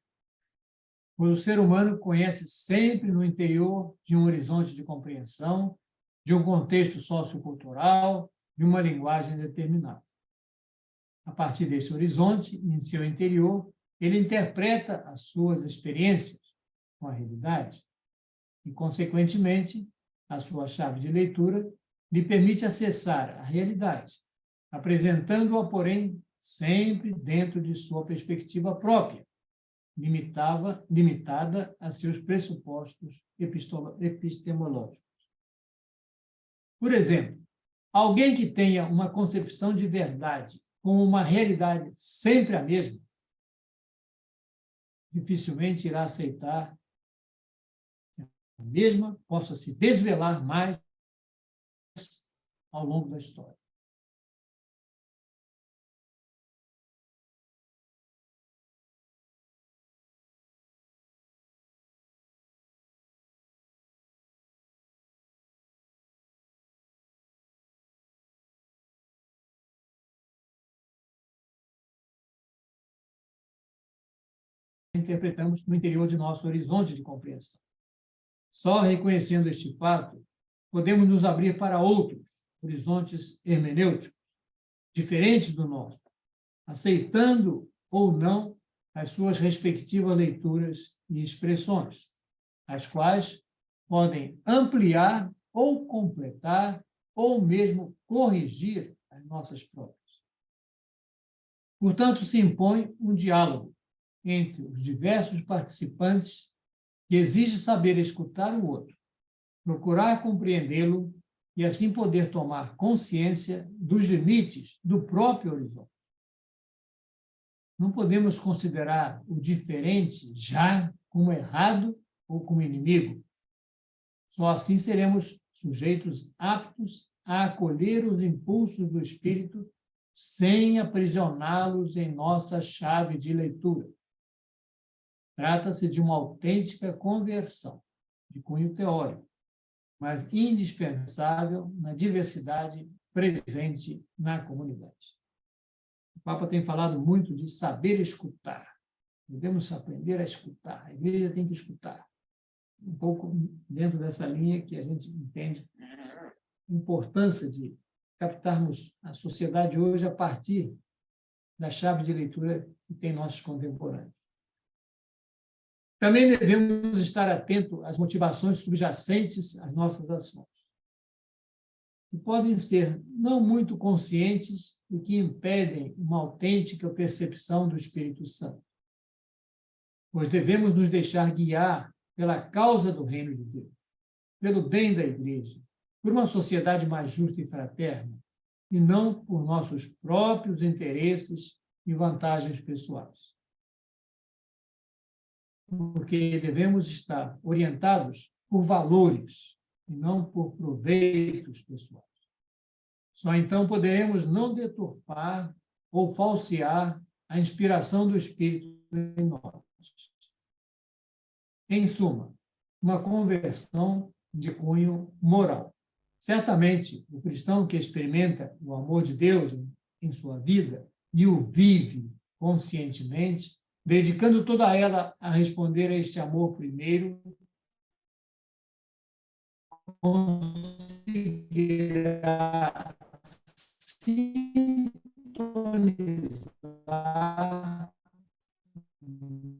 Pois o ser humano conhece sempre no interior de um horizonte de compreensão, de um contexto sociocultural, de uma linguagem determinada. A partir desse horizonte, em seu interior, ele interpreta as suas experiências com a realidade e, consequentemente, a sua chave de leitura lhe permite acessar a realidade, apresentando-a, porém, sempre dentro de sua perspectiva própria, limitada a seus pressupostos epistemológicos. Por exemplo, alguém que tenha uma concepção de verdade como uma realidade sempre a mesma, dificilmente irá aceitar que a mesma possa se desvelar mais ao longo da história. Interpretamos no interior de nosso horizonte de compreensão. Só reconhecendo este fato, podemos nos abrir para outros horizontes hermenêuticos, diferentes do nosso, aceitando ou não as suas respectivas leituras e expressões, as quais podem ampliar ou completar ou mesmo corrigir as nossas próprias. Portanto, se impõe um diálogo entre os diversos participantes que exige saber escutar o outro, procurar compreendê-lo e assim poder tomar consciência dos limites do próprio horizonte. Não podemos considerar o diferente já como errado ou como inimigo. Só assim seremos sujeitos aptos a acolher os impulsos do espírito sem aprisioná-los em nossa chave de leitura. Trata-se de uma autêntica conversão, de cunho teórico, mas indispensável na diversidade presente na comunidade. O Papa tem falado muito de saber escutar. Devemos aprender a escutar. A igreja tem que escutar. Um pouco dentro dessa linha que a gente entende a importância de captarmos a sociedade hoje a partir da chave de leitura que tem nossos contemporâneos. Também devemos estar atentos às motivações subjacentes às nossas ações, que podem ser não muito conscientes e que impedem uma autêntica percepção do Espírito Santo. Pois devemos nos deixar guiar pela causa do reino de Deus, pelo bem da Igreja, por uma sociedade mais justa e fraterna, e não por nossos próprios interesses e vantagens pessoais. Porque devemos estar orientados por valores e não por proveitos pessoais. Só então poderemos não deturpar ou falsear a inspiração do Espírito em nós. Em suma, uma conversão de cunho moral. Certamente, o cristão que experimenta o amor de Deus em sua vida e o vive conscientemente, dedicando toda ela a responder a este amor primeiro, conseguirá sintonizar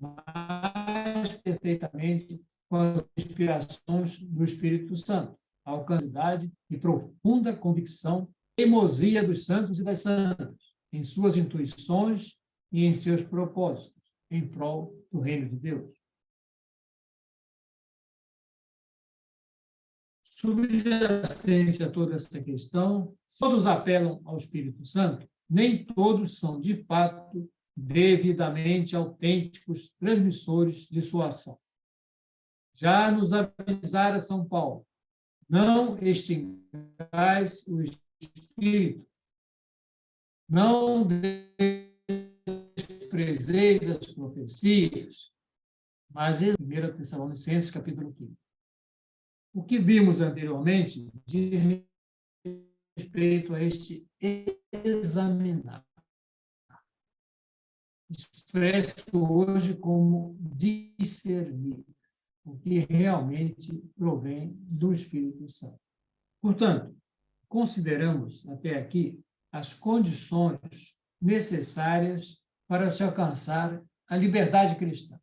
mais perfeitamente com as inspirações do Espírito Santo, a alcançabilidade e profunda convicção, teimosia dos santos e das santas, em suas intuições e em seus propósitos, em prol do reino de Deus. Subjacente a toda essa questão, todos apelam ao Espírito Santo, nem todos são, de fato, devidamente autênticos transmissores de sua ação. Já nos avisara São Paulo, não extingais o Espírito, não desprezeis as profecias, mas em 1 Tessalonicenses, capítulo 15. O que vimos anteriormente de respeito a este examinar, expresso hoje como discernir, o que realmente provém do Espírito Santo. Portanto, consideramos até aqui as condições necessárias para se alcançar a liberdade cristã,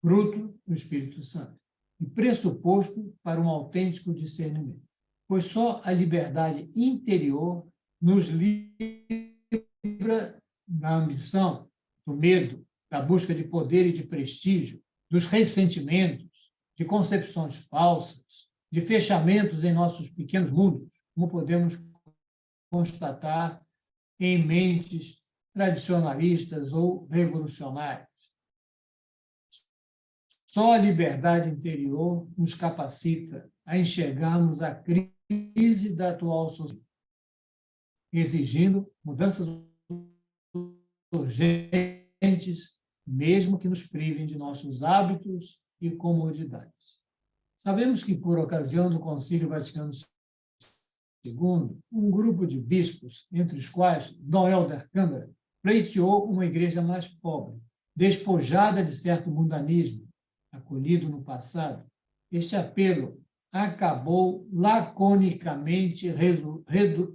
fruto do Espírito Santo, e pressuposto para um autêntico discernimento, pois só a liberdade interior nos livra da ambição, do medo, da busca de poder e de prestígio, dos ressentimentos, de concepções falsas, de fechamentos em nossos pequenos mundos, como podemos constatar em mentes tradicionalistas ou revolucionárias. Só a liberdade interior nos capacita a enxergarmos a crise da atual sociedade, exigindo mudanças urgentes, mesmo que nos privem de nossos hábitos e comodidades. Sabemos que, por ocasião do Concílio Vaticano II, um grupo de bispos, entre os quais Dom Helder Câmara, pleiteou uma igreja mais pobre, despojada de certo mundanismo, acolhido no passado. Este apelo acabou laconicamente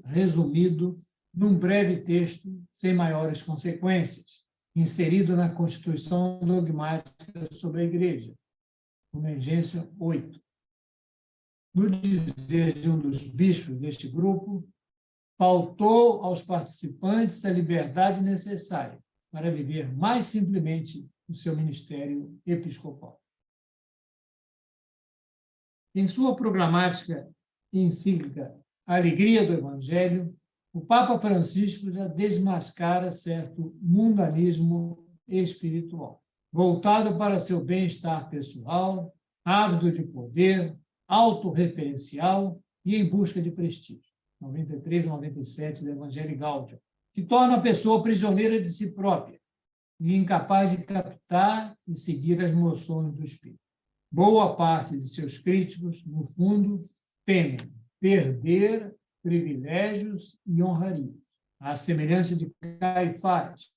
resumido num breve texto sem maiores consequências, inserido na Constituição Dogmática sobre a Igreja, Emergência 8. No dizer de um dos bispos deste grupo, faltou aos participantes a liberdade necessária para viver mais simplesmente o seu ministério episcopal. Em sua programática encíclica A Alegria do Evangelho, o Papa Francisco já desmascara certo mundanismo espiritual, voltado para seu bem-estar pessoal, ávido de poder, autorreferencial e em busca de prestígio. 93 a 97 do Evangelho Gaudium, que torna a pessoa prisioneira de si própria e incapaz de captar e seguir as moções do espírito. Boa parte de seus críticos, no fundo, temem perder privilégios e honrarias. À semelhança de Caifás,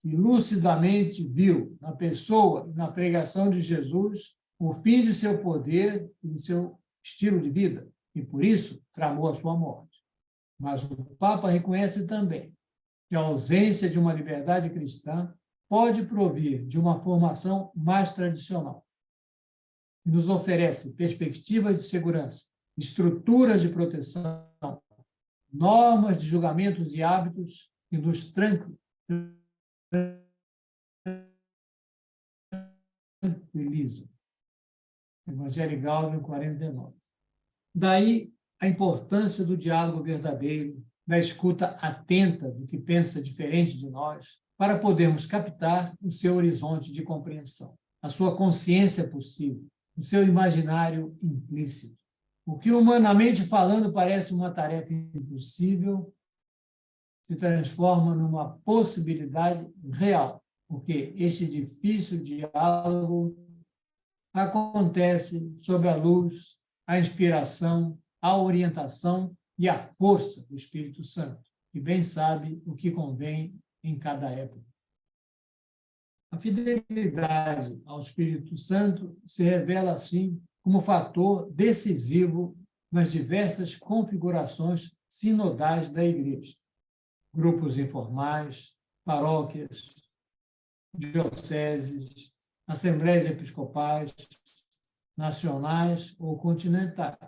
que lucidamente viu na pessoa e na pregação de Jesus o fim de seu poder e de seu estilo de vida, e por isso tramou a sua morte. Mas o Papa reconhece também que a ausência de uma liberdade cristã pode provir de uma formação mais tradicional, que nos oferece perspectivas de segurança, estruturas de proteção, normas de julgamentos e hábitos que nos tranquilizam. Evangelho Gaudium 49. Daí a importância do diálogo verdadeiro, da escuta atenta do que pensa diferente de nós, para podermos captar o seu horizonte de compreensão, a sua consciência possível, o seu imaginário implícito. O que, humanamente falando, parece uma tarefa impossível, se transforma numa possibilidade real, porque este difícil diálogo acontece sob a luz, a inspiração, a orientação e a força do Espírito Santo, que bem sabe o que convém em cada época. A fidelidade ao Espírito Santo se revela, assim, como fator decisivo nas diversas configurações sinodais da Igreja. Grupos informais, paróquias, dioceses, assembleias episcopais, nacionais ou continentais.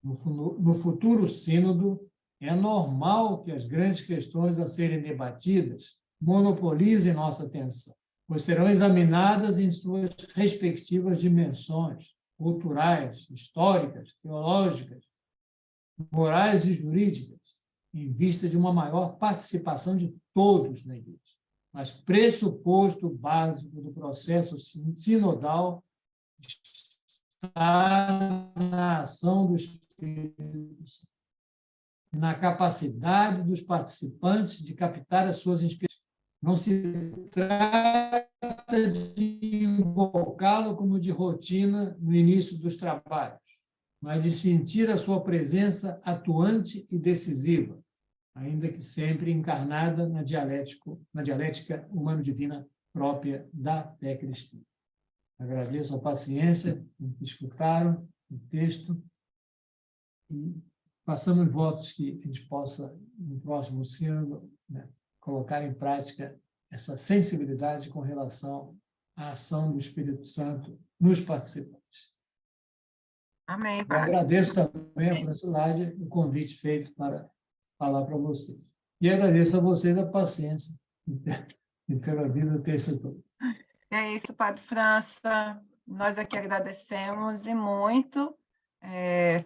No futuro sínodo, é normal que as grandes questões a serem debatidas monopolizem nossa atenção, pois serão examinadas em suas respectivas dimensões culturais, históricas, teológicas, morais e jurídicas, em vista de uma maior participação de todos na Igreja. Mas pressuposto básico do processo sinodal está na ação do Espírito Santo, na capacidade dos participantes de captar as suas inspirações. Não se trata de invocá-lo como de rotina no início dos trabalhos, mas de sentir a sua presença atuante e decisiva, ainda que sempre encarnada na dialética humano-divina própria da fé cristã. Agradeço a paciência que escutaram o texto e passamos votos que a gente possa, no próximo sínodo, colocar em prática essa sensibilidade com relação à ação do Espírito Santo nos participantes. Amém, Eu Padre. agradeço também a Francilade o convite feito para falar para vocês. E agradeço a vocês a paciência em ter ouvido o texto todo. É isso, Padre França. Nós aqui agradecemos e muito.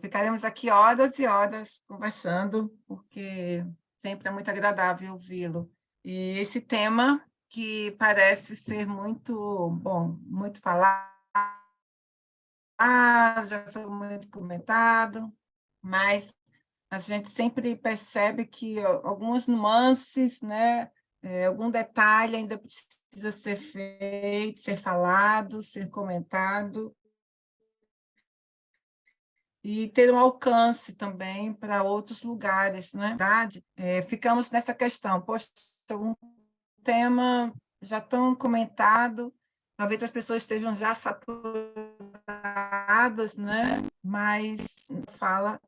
Ficaremos aqui horas e horas conversando, porque Sempre é muito agradável ouvi-lo. E esse tema que parece ser muito bom, muito falado, já foi muito comentado, mas a gente sempre percebe que algumas nuances, né, algum detalhe ainda precisa ser feito, ser falado, ser comentado, e ter um alcance também para outros lugares, né? Ficamos nessa questão, poxa, um tema já tão comentado, talvez as pessoas estejam já saturadas, né? Mas fala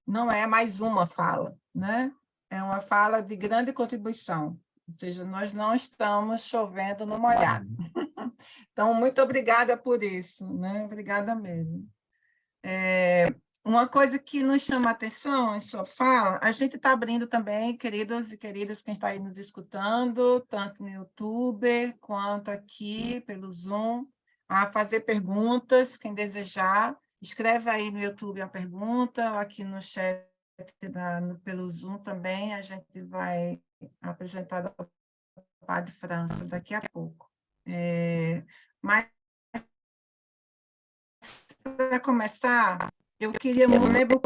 não é mais uma fala, né? É uma fala de grande contribuição, ou seja, nós não estamos chovendo no molhado. Então, muito obrigada por isso, né? Obrigada mesmo. Uma coisa que nos chama a atenção em sua fala, a gente está abrindo também, queridos e queridas, quem está aí nos escutando, tanto no YouTube quanto aqui pelo Zoom, a fazer perguntas, quem desejar, escreve aí no YouTube a pergunta, ou aqui no chat pelo Zoom também, a gente vai apresentar ao Padre França daqui a pouco. Mas, para começar, eu queria, eu lembro o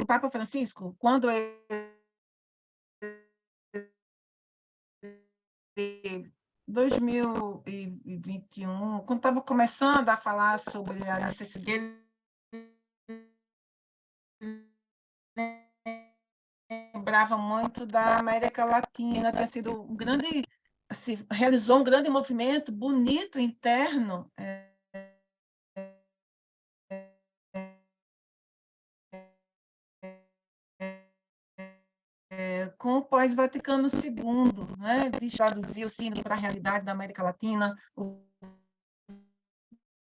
Papa Francisco, quando ele 2021, quando estava começando a falar sobre a necessidade, lembrava muito da América Latina, ter sido um grande, assim, realizou um grande movimento bonito interno, com o pós-Vaticano II, né, de traduzir o símbolo para a realidade da América Latina, um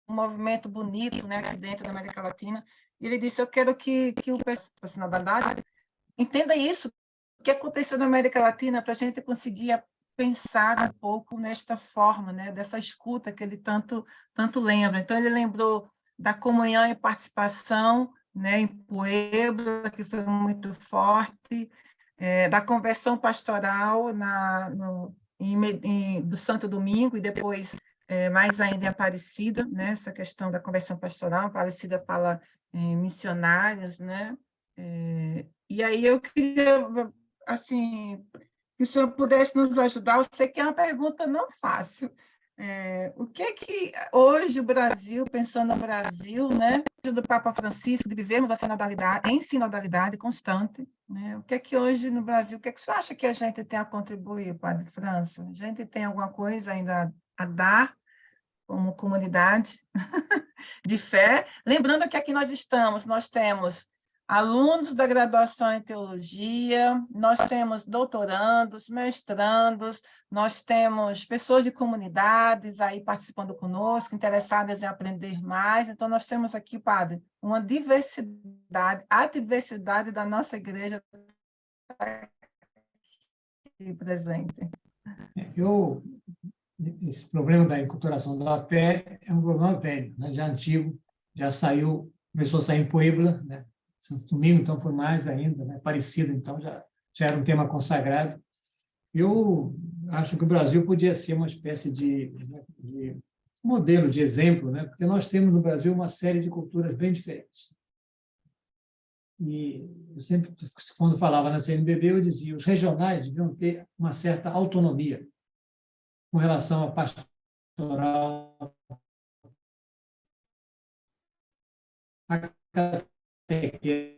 movimento bonito, né, aqui dentro da América Latina. E ele disse: eu quero que o pessoal da sinodalidade entenda isso, o que aconteceu na América Latina, para a gente conseguir pensar um pouco nesta forma, né, dessa escuta que ele tanto lembra. Então, ele lembrou da comunhão e participação, né, em Puebla, que foi muito forte, da conversão pastoral do Santo Domingo, e depois, mais ainda em Aparecida, né, essa questão da conversão pastoral. Aparecida fala em missionários, né? E aí eu queria, assim, que o senhor pudesse nos ajudar. Eu sei que é uma pergunta não fácil. O que hoje o Brasil, pensando no Brasil, né, do Papa Francisco, de vivermos a sinodalidade, em sinodalidade constante, né? O que hoje no Brasil, o que o senhor acha que a gente tem a contribuir, Padre França? A gente tem alguma coisa ainda a dar como comunidade de fé? Lembrando que aqui nós temos alunos da graduação em teologia, nós temos doutorandos, mestrandos, nós temos pessoas de comunidades aí participando conosco, interessadas em aprender mais. Então, nós temos aqui, padre, uma diversidade, a diversidade da nossa igreja aqui presente. Esse problema da enculturação da fé é um problema velho, né? Já antigo, já saiu, começou a sair em Puebla, né? Santo Domingo, então foi mais ainda, né? Parecido, então já era um tema consagrado. Eu acho que o Brasil podia ser uma espécie de modelo, de exemplo, né? Porque nós temos no Brasil uma série de culturas bem diferentes. E eu sempre, quando falava na CNBB, eu dizia os regionais deviam ter uma certa autonomia com relação à pastoral, a catequese,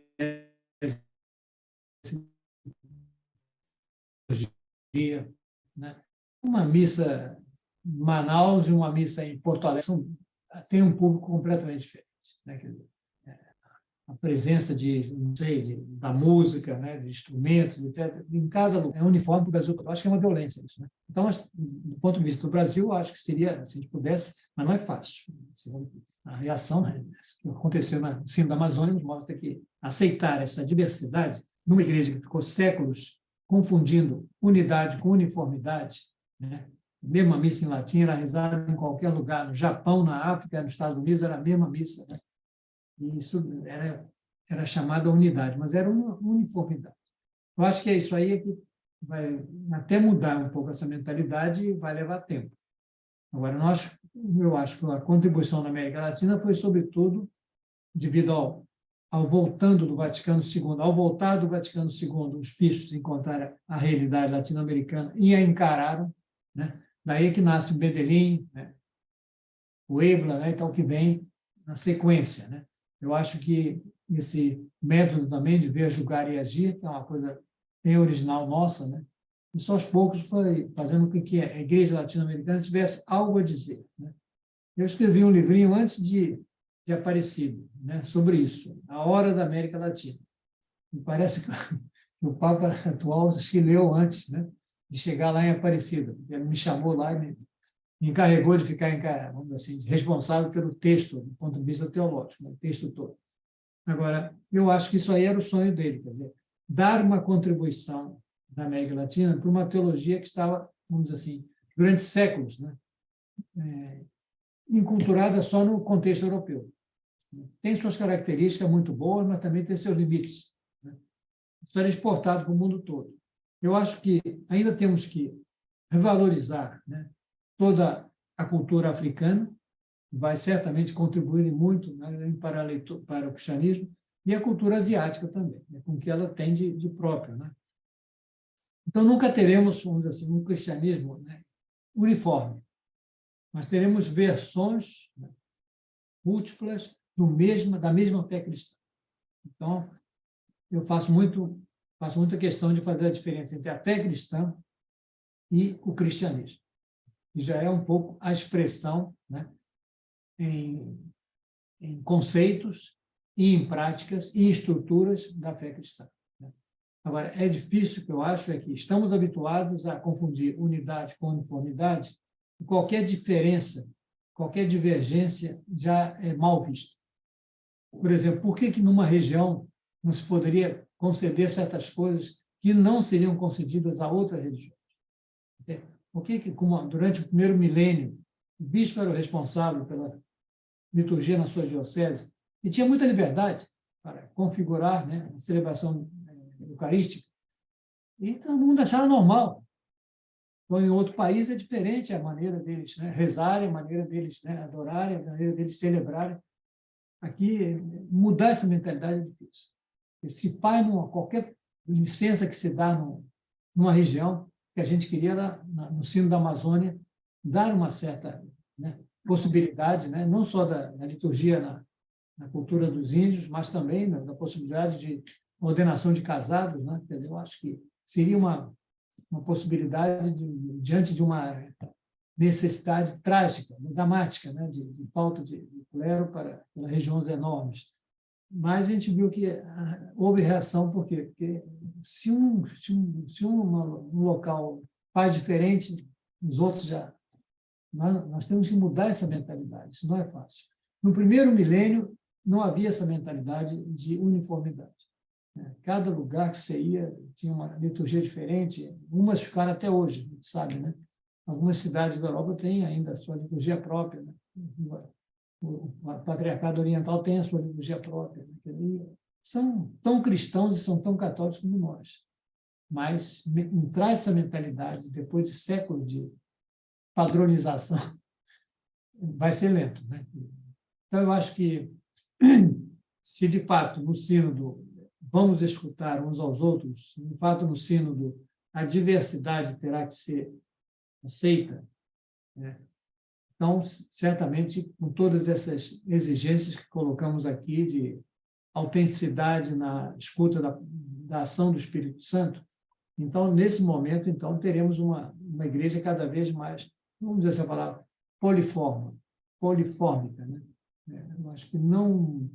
né? Uma missa em Manaus e uma missa em Porto Alegre tem um público completamente diferente, né? Quer dizer, a presença da música, né, de instrumentos, etc. Em cada lugar é uniforme para o Brasil. Eu acho que é uma violência isso, né? Então, do ponto de vista do Brasil, acho que seria, se a gente pudesse, mas não é fácil. A reação, né, que aconteceu no Sino da Amazônia nos mostra que aceitar essa diversidade numa igreja que ficou séculos confundindo unidade com uniformidade, né? Mesma missa em latim era rezada em qualquer lugar, no Japão, na África, nos Estados Unidos era a mesma missa, né? E isso era chamada unidade, mas era uma uniformidade. Eu acho que é isso aí que vai até mudar um pouco essa mentalidade, vai levar tempo. Agora, eu acho que a contribuição da América Latina foi, sobretudo, devido ao voltando do Vaticano II, ao voltar do Vaticano II, os bispos encontraram a realidade latino-americana e a encararam, né? Daí que nasce o Medellín, né? O EBLA, né? Então, que vem na sequência, né? Eu acho que esse método também de ver, julgar e agir, que é uma coisa bem original nossa, né? Isso, aos poucos, foi fazendo com que a Igreja Latino-Americana tivesse algo a dizer, né? Eu escrevi um livrinho antes de Aparecido, né, sobre isso, A Hora da América Latina. Me parece que o Papa atual acho que leu antes, né, de chegar lá em Aparecida. Ele me chamou lá e me encarregou de ficar, vamos dizer assim, responsável pelo texto, do ponto de vista teológico, né, o texto todo. Agora, eu acho que isso aí era o sonho dele, quer dizer, dar uma contribuição da América Latina para uma teologia que estava, vamos dizer assim, durante séculos, né, enculturada só no contexto europeu. Tem suas características muito boas, mas também tem seus limites, né? Isso era exportado para o mundo todo. Eu acho que ainda temos que revalorizar, né, toda a cultura africana, que vai certamente contribuir muito, né, para o cristianismo, e a cultura asiática também, né, com o que ela tem de próprio, né? Então, nunca teremos, vamos dizer assim, um cristianismo, né, uniforme, mas teremos versões, né, múltiplas da mesma fé cristã. Então, eu faço muita questão de fazer a diferença entre a fé cristã e o cristianismo, que já é um pouco a expressão, né, em conceitos e em práticas e estruturas da fé cristã, né? Agora, é difícil, que eu acho, é que estamos habituados a confundir unidade com uniformidade, e qualquer diferença, qualquer divergência já é mal vista. Por exemplo, por que numa região não se poderia conceder certas coisas que não seriam concedidas a outras regiões? Por que, como durante o primeiro milênio, o bispo era o responsável pela liturgia na sua diocese e tinha muita liberdade para configurar, né, a celebração eucarística, e todo mundo achava normal. Então, em outro país é diferente a maneira deles, né, rezarem, a maneira deles, né, adorarem, a maneira deles celebrarem. Aqui, mudar essa mentalidade é difícil. E se faz qualquer licença que se dá numa região, que a gente queria lá no sino da Amazônia, dar uma certa, né, possibilidade, né, não só da liturgia na cultura dos índios, mas também, né, da possibilidade de ordenação de casados, né? Quer dizer, eu acho que seria uma possibilidade diante de uma necessidade trágica, dramática, né, de falta de clero para regiões enormes. Mas a gente viu que houve reação, por quê? Porque se um local faz diferente, os outros já... Nós temos que mudar essa mentalidade, isso não é fácil. No primeiro milênio, não havia essa mentalidade de uniformidade. Cada lugar que você ia tinha uma liturgia diferente, umas ficaram até hoje, a gente sabe, né? Algumas cidades da Europa têm ainda a sua liturgia própria, né? O patriarcado oriental tem a sua liturgia própria, né? São tão cristãos e são tão católicos como nós. Mas entrar essa mentalidade, depois de séculos de padronização, vai ser lento, né? Então, eu acho que, se de fato, no sínodo, vamos escutar uns aos outros, de fato, no sínodo, a diversidade terá que ser aceita, né? Então, certamente, com todas essas exigências que colocamos aqui de autenticidade na escuta da ação do Espírito Santo, então, nesse momento, então, teremos uma igreja cada vez mais, vamos dizer essa palavra, polifórmica, né? Eu acho que não,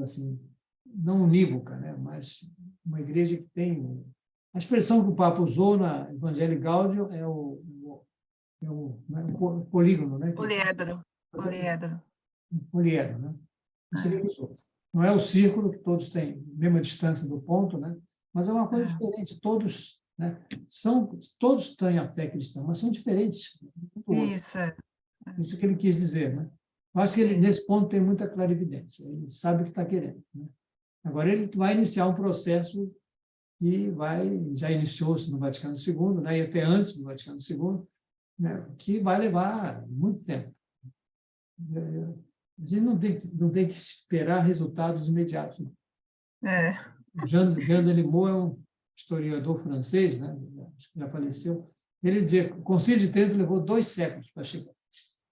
assim, não unívoca, né? Mas uma igreja que tem... A expressão que o Papa usou na Evangelii Gaudium é o polígono, né? Poliedro. Poliedro, né? Não é o círculo, que todos têm a mesma distância do ponto, né? Mas é uma coisa diferente. Todos, né, todos têm a fé cristã, mas são diferentes. Isso. Isso que ele quis dizer, né? Eu acho que ele, nesse ponto, tem muita clarividência. Ele sabe o que está querendo, né? Agora, ele vai iniciar um processo que já iniciou-se no Vaticano II, né, e até antes do Vaticano II, né, que vai levar muito tempo. A gente não tem que esperar resultados imediatos. É. Jean Denis é um historiador francês, né, acho que já faleceu. Ele dizia que o Concílio de Trento levou 2 séculos para chegar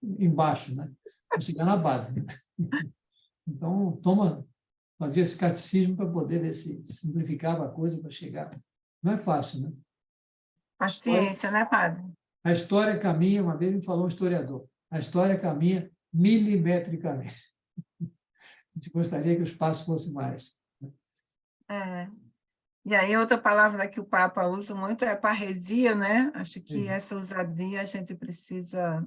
embaixo, né, para chegar na base. Né? Então, fazia esse catecismo para poder ver se simplificava a coisa para chegar. Não é fácil, né? Paciência, né, padre? A história caminha, uma vez me falou um historiador, a história caminha milimetricamente. A gente gostaria que os passos fossem mais. É. E aí, outra palavra que o Papa usa muito é parresia, né? Acho que essa ousadia a gente precisa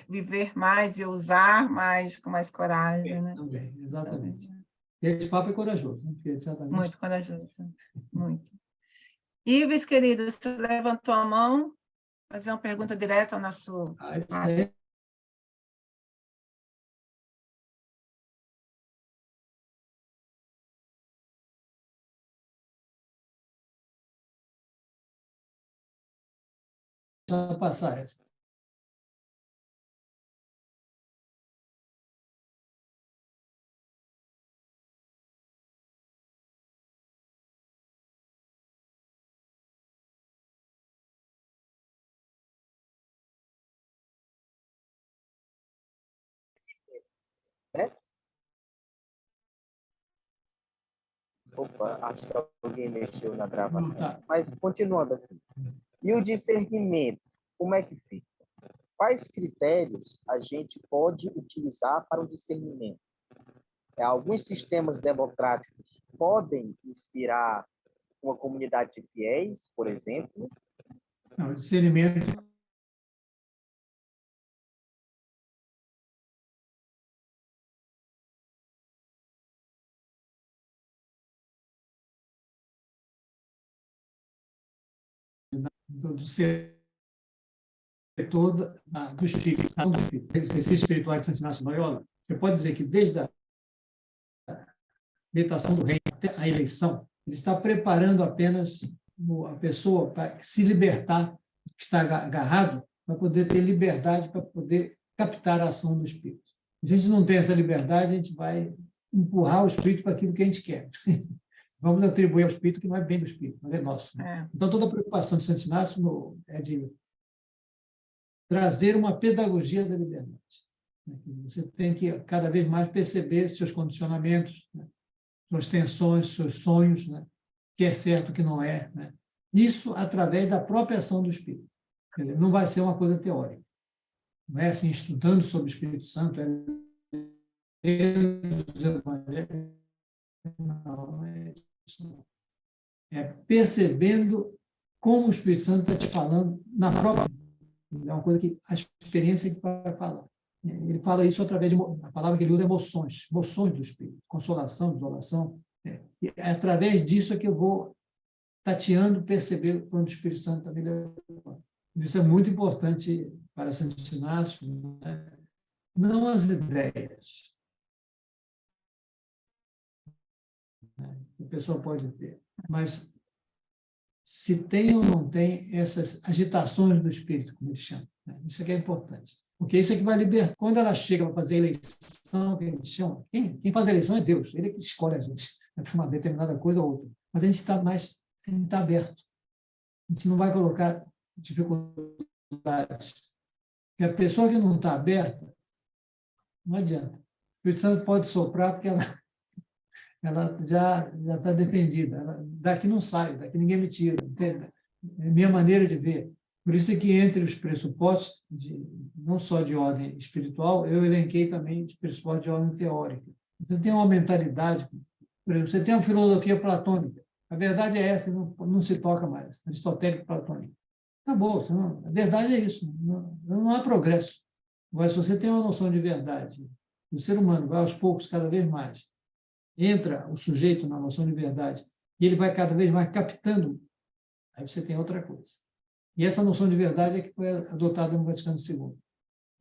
viver mais e usar mais, com mais coragem, né? Também, exatamente. Esse Papa é corajoso, né? Porque, exatamente... Muito corajoso, muito. Ives, querido, você levantou a mão, fazer uma pergunta direta ao nosso padre. Só passar essa. Opa, acho que alguém mexeu na gravação. Tá. Mas, continuando aqui. E o discernimento, como é que fica? Quais critérios a gente pode utilizar para o discernimento? Alguns sistemas democráticos podem inspirar uma comunidade de fiéis, por exemplo? Não, o discernimento... do setor do espírito, exercício espiritual de Santo Inácio de Loyola, você pode dizer que desde a meditação do reino até a eleição, ele está preparando apenas a pessoa para se libertar, que está agarrado, para poder ter liberdade, para poder captar a ação do espírito. Se a gente não tem essa liberdade, a gente vai empurrar o espírito para aquilo que a gente quer. Vamos atribuir ao espírito que não é bem do espírito, mas é nosso. Então, toda a preocupação de Santo Inácio é de trazer uma pedagogia da liberdade. Você tem que, cada vez mais, perceber seus condicionamentos, né? Suas tensões, seus sonhos, né? Que é certo, o que não é. Né? Isso através da própria ação do Espírito. Quer dizer, não vai ser uma coisa teórica. Não é assim, estudando sobre o Espírito Santo, não é isso. Não. É percebendo como o Espírito Santo está te falando na própria... É uma coisa que a experiência que vai falar. Ele fala isso através a palavra que ele usa é emoções do espírito, consolação, desolação. E é através disso que eu vou tateando, perceber quando o Espírito Santo está me levando. Isso é muito importante para Santo Inácio, né? Não as ideias, né, que a pessoa pode ter, mas se tem ou não tem essas agitações do espírito, como ele chama. Né? Isso aqui é importante. Porque isso é que vai libertar. Quando ela chega para fazer a eleição, que a gente chama, quem faz a eleição é Deus, ele é que escolhe a gente para uma determinada coisa ou outra. Mas a gente está mais está aberto. A gente não vai colocar dificuldades. Porque a pessoa que não está aberta, não adianta. O Espírito Santo pode soprar porque ela já está defendida. Daqui não sai, daqui ninguém me tira. Entende? É a minha maneira de ver. Por isso é que entre os pressupostos, não só de ordem espiritual, eu elenquei também os pressupostos de ordem teórica. Você tem uma mentalidade, por exemplo, você tem uma filosofia platônica. A verdade é essa, não se toca mais, aristotélico platônico. Acabou, a verdade é isso, não há progresso. Mas se você tem uma noção de verdade, o ser humano vai aos poucos, cada vez mais, entra o sujeito na noção de verdade, e ele vai cada vez mais captando, aí você tem outra coisa. E essa noção de verdade é que foi adotada no Vaticano II.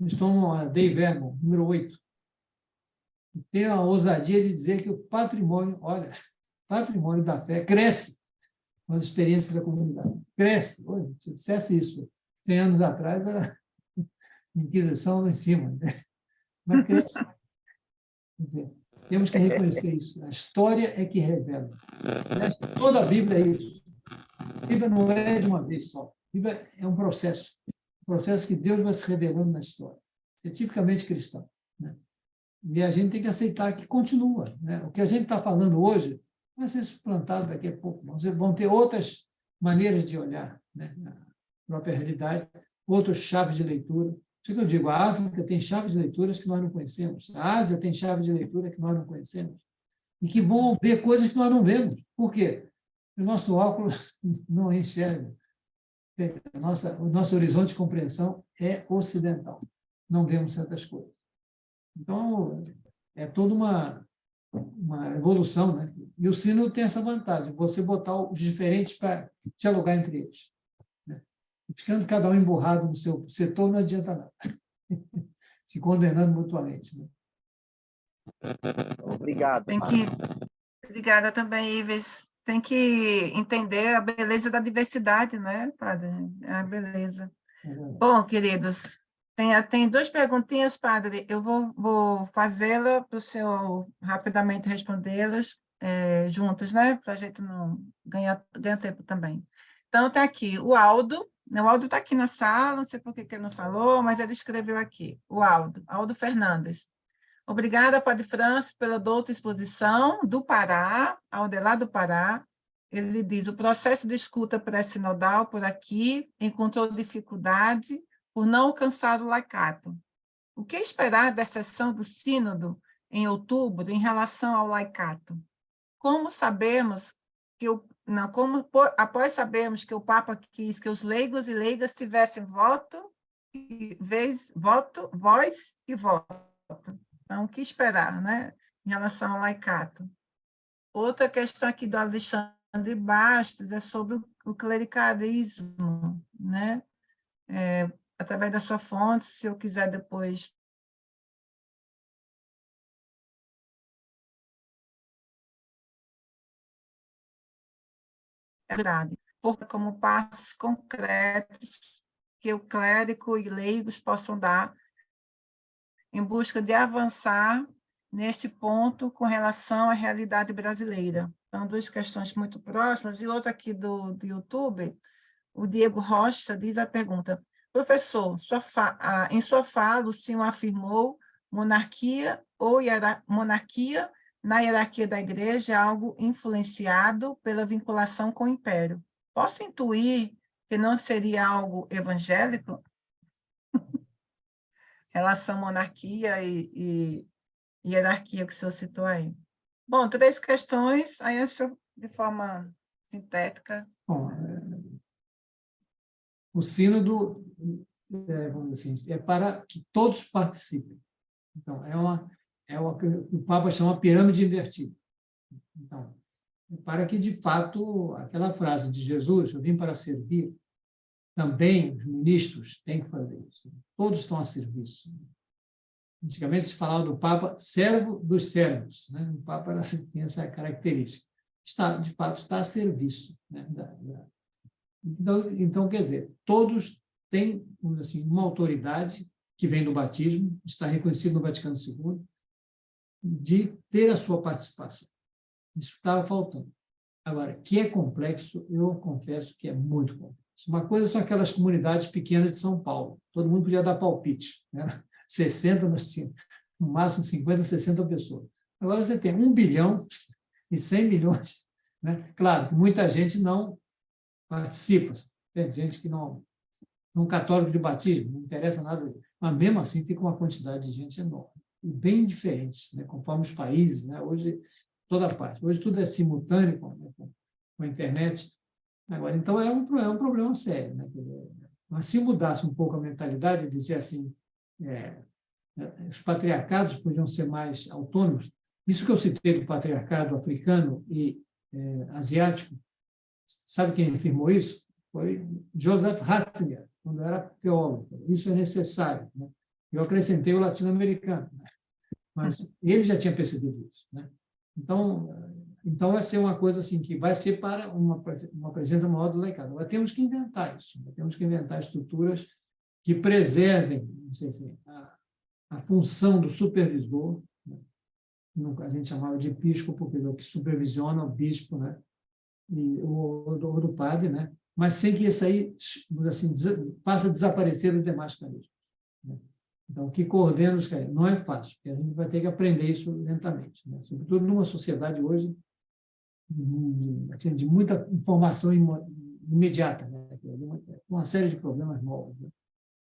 Eles tomam a Dei Verbum, número 8, e tem a ousadia de dizer que o patrimônio da fé cresce com as experiências da comunidade. Cresce. Hoje, se eu dissesse isso 100 anos atrás, era Inquisição lá em cima. Né? Mas cresce. Quer dizer, temos que reconhecer isso. A história é que revela. Toda a Bíblia é isso. A Bíblia não é de uma vez só. A Bíblia é um processo que Deus vai se revelando na história. Isso é tipicamente cristão. Né? E a gente tem que aceitar que continua. Né? O que a gente está falando hoje vai ser suplantado daqui a pouco. Vão ter outras maneiras de olhar, né? A própria realidade, outras chaves de leitura. Isso que eu digo, a África tem chaves de leituras que nós não conhecemos. A Ásia tem chaves de leitura que nós não conhecemos. E que vão ver coisas que nós não vemos. Por quê? O nosso óculos não enxerga. O nosso horizonte de compreensão é ocidental. Não vemos certas coisas. Então, é toda uma evolução, né? E o Sínodo tem essa vantagem, você botar os diferentes para dialogar entre eles. Né? Ficando cada um emburrado no seu setor, não adianta nada. Se condenando mutuamente. Né? Obrigado. Obrigada também, Ives. Tem que entender a beleza da diversidade, né, padre? A beleza. Bom, queridos, tem duas perguntinhas, padre. Eu vou fazê-la para o senhor rapidamente respondê-las juntas, né? Para a gente não ganhar tempo também. Então, está aqui o Aldo. O Aldo está aqui na sala, não sei por que ele não falou, mas ele escreveu aqui. O Aldo Fernandes. Obrigada, Padre Francis, pela douta exposição do Pará, Aldelá do Pará. Ele diz, o processo de escuta pré-sinodal por aqui encontrou dificuldade por não alcançar o laicato. O que esperar da sessão do sínodo em outubro em relação ao laicato? Como sabemos que após sabermos que o Papa quis que os leigos e leigas tivessem voz e voto? Então, o que esperar, né, em relação ao laicato? Outra questão aqui do Alexandre Bastos é sobre o clericalismo, né? Através da sua fonte, se eu quiser depois... como passos concretos que o clérigo e leigos possam dar em busca de avançar neste ponto com relação à realidade brasileira. Então, duas questões muito próximas. E outra aqui do YouTube, o Diego Rocha diz a pergunta, professor, em sua fala, o senhor afirmou monarquia na hierarquia da igreja é algo influenciado pela vinculação com o império. Posso intuir que não seria algo evangélico? Relação monarquia e hierarquia que o senhor citou aí. Bom, 3 questões, aí de forma sintética. Bom, o sínodo, vamos dizer assim, é para que todos participem. Então, é o que o Papa chama de pirâmide invertida. Então, é para que, de fato, aquela frase de Jesus, eu vim para servir, também os ministros têm que fazer isso. Todos estão a serviço. Antigamente se falava do Papa servo dos servos, né? O Papa tinha essa característica. De fato, está a serviço. Né? Então, quer dizer, todos têm assim, uma autoridade que vem do batismo, está reconhecido no Vaticano II, de ter a sua participação. Isso estava faltando. Agora, que é complexo, eu confesso que é muito complexo. Uma coisa são aquelas comunidades pequenas de São Paulo. Todo mundo podia dar palpite. Né? 60, no máximo 50, 60 pessoas. Agora você tem 1 bilhão e 100 milhões. Né? Claro, muita gente não participa. Tem gente que não católico de batismo, não interessa nada. Mas, mesmo assim, fica uma quantidade de gente enorme. E bem diferentes, né? Conforme os países. Né? Hoje, toda parte. Hoje tudo é simultâneo com a internet. Agora, então, é um problema sério. Né? Mas se mudasse um pouco a mentalidade, dizer assim, os patriarcados podiam ser mais autônomos. Isso que eu citei do patriarcado africano e asiático, sabe quem afirmou isso? Foi Joseph Ratzinger, quando era teólogo. Isso é necessário. Né? Eu acrescentei o latino-americano, né? Mas ele já tinha percebido isso. Né? Então, Então, vai ser uma coisa assim, que vai ser para uma presença maior do laicado. Agora, temos que inventar isso, né? Temos que inventar estruturas que preservem, não sei se, a função do supervisor, né? A gente chamava de episcopo, porque é o que supervisiona o bispo, né? Ou do padre, né? Mas sem que isso aí assim, faça desaparecer os demais carismas, né? Então, o que coordena os carismas não é fácil, porque a gente vai ter que aprender isso lentamente, né? Sobretudo numa sociedade hoje de muita informação imediata, né? Uma série de problemas novos, né?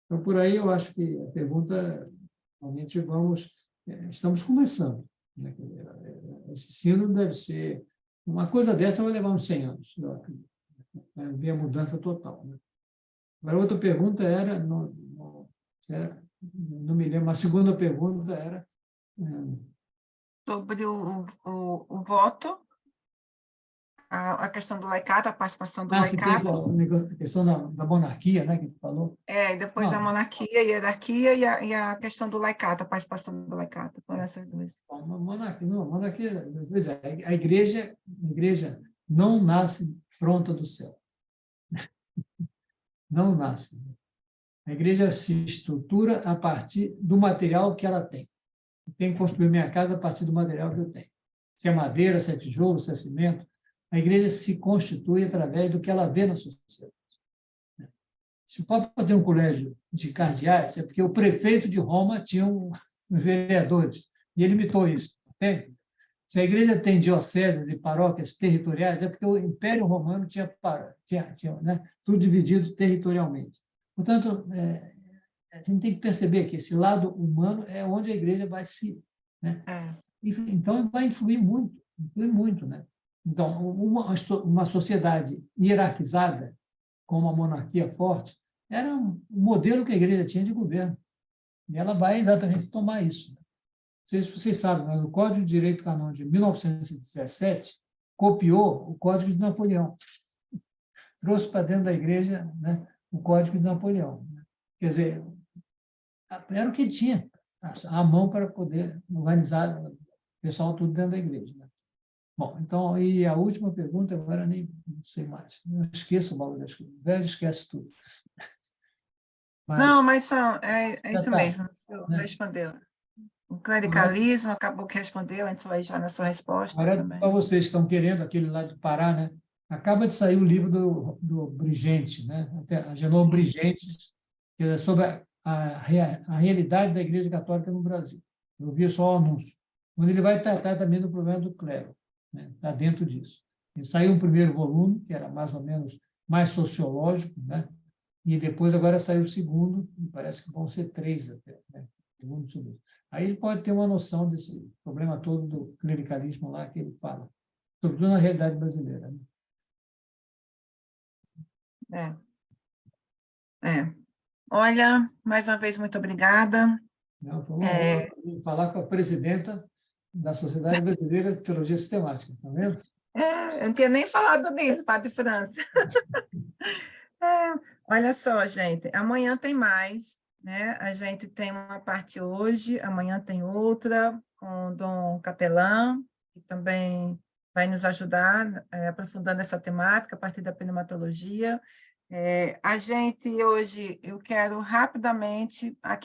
Então, por aí, eu acho que a pergunta, realmente, estamos começando, né? Esse sínodo deve ser, uma coisa dessa vai levar uns 100 anos, eu acredito. Vai haver a mudança total, né? Agora, outra pergunta era, não me lembro, a segunda pergunta era... Sobre o voto, a questão do laicato, a participação do você tem laicato. a questão da monarquia, né, que tu falou? E depois a monarquia, a hierarquia e a questão do laicato, a participação do laicato, por essas duas. Monarquia, pois é, a igreja não nasce pronta do céu. Não nasce. A igreja se estrutura a partir do material que ela tem. Eu tenho que construir minha casa a partir do material que eu tenho. Se é madeira, se é tijolo, se é cimento. A igreja se constitui através do que ela vê na sociedade. Se o Papa tem um colégio de cardeais, é porque o prefeito de Roma tinha vereadores, e ele imitou isso. Entende? Se a igreja tem dioceses e paróquias territoriais, é porque o Império Romano tinha né, tudo dividido territorialmente. Portanto, a gente tem que perceber que esse lado humano é onde a igreja vai se... Né? Então, vai influir muito. Né? Então, uma sociedade hierarquizada, com uma monarquia forte, era um modelo que a igreja tinha de governo. E ela vai exatamente tomar isso. Não sei se vocês sabem, mas o Código de Direito Canônico de 1917 copiou o Código de Napoleão. Trouxe para dentro da igreja, né, o Código de Napoleão. Quer dizer, era o que tinha à mão para poder organizar o pessoal tudo dentro da igreja. Né? Bom, então, e a última pergunta, agora nem não sei mais. Não esqueço o valor das coisas. O velho esquece tudo. Não, mas é isso mesmo, você né? respondeu. O clericalismo, acabou que respondeu, entrou aí já na sua resposta. Agora, para vocês que estão querendo, aquele lá de Pará, né? Acaba de sair o livro do Brigente, né? A Genô Brigente, que é sobre a realidade da Igreja Católica no Brasil. Eu vi só o anúncio. Onde ele vai tratar também do problema do clero, né? Está dentro disso. E saiu um primeiro volume, que era mais ou menos mais sociológico, né? E depois agora saiu o segundo, e parece que vão ser 3 até, né? Segundo sobre isso. Aí ele pode ter uma noção desse problema todo do clericalismo lá que ele fala, sobretudo na realidade brasileira. Né? Olha, mais uma vez, muito obrigada. Não, foi uma honra falar com a presidenta da Sociedade Brasileira de Teologia Sistemática, está vendo? Eu não tinha nem falado nisso, Padre França. Olha só, gente, amanhã tem mais, né? A gente tem uma parte hoje, amanhã tem outra, com o Dom Catelã, que também vai nos ajudar aprofundando essa temática a partir da pneumatologia. A gente hoje, eu quero rapidamente aqui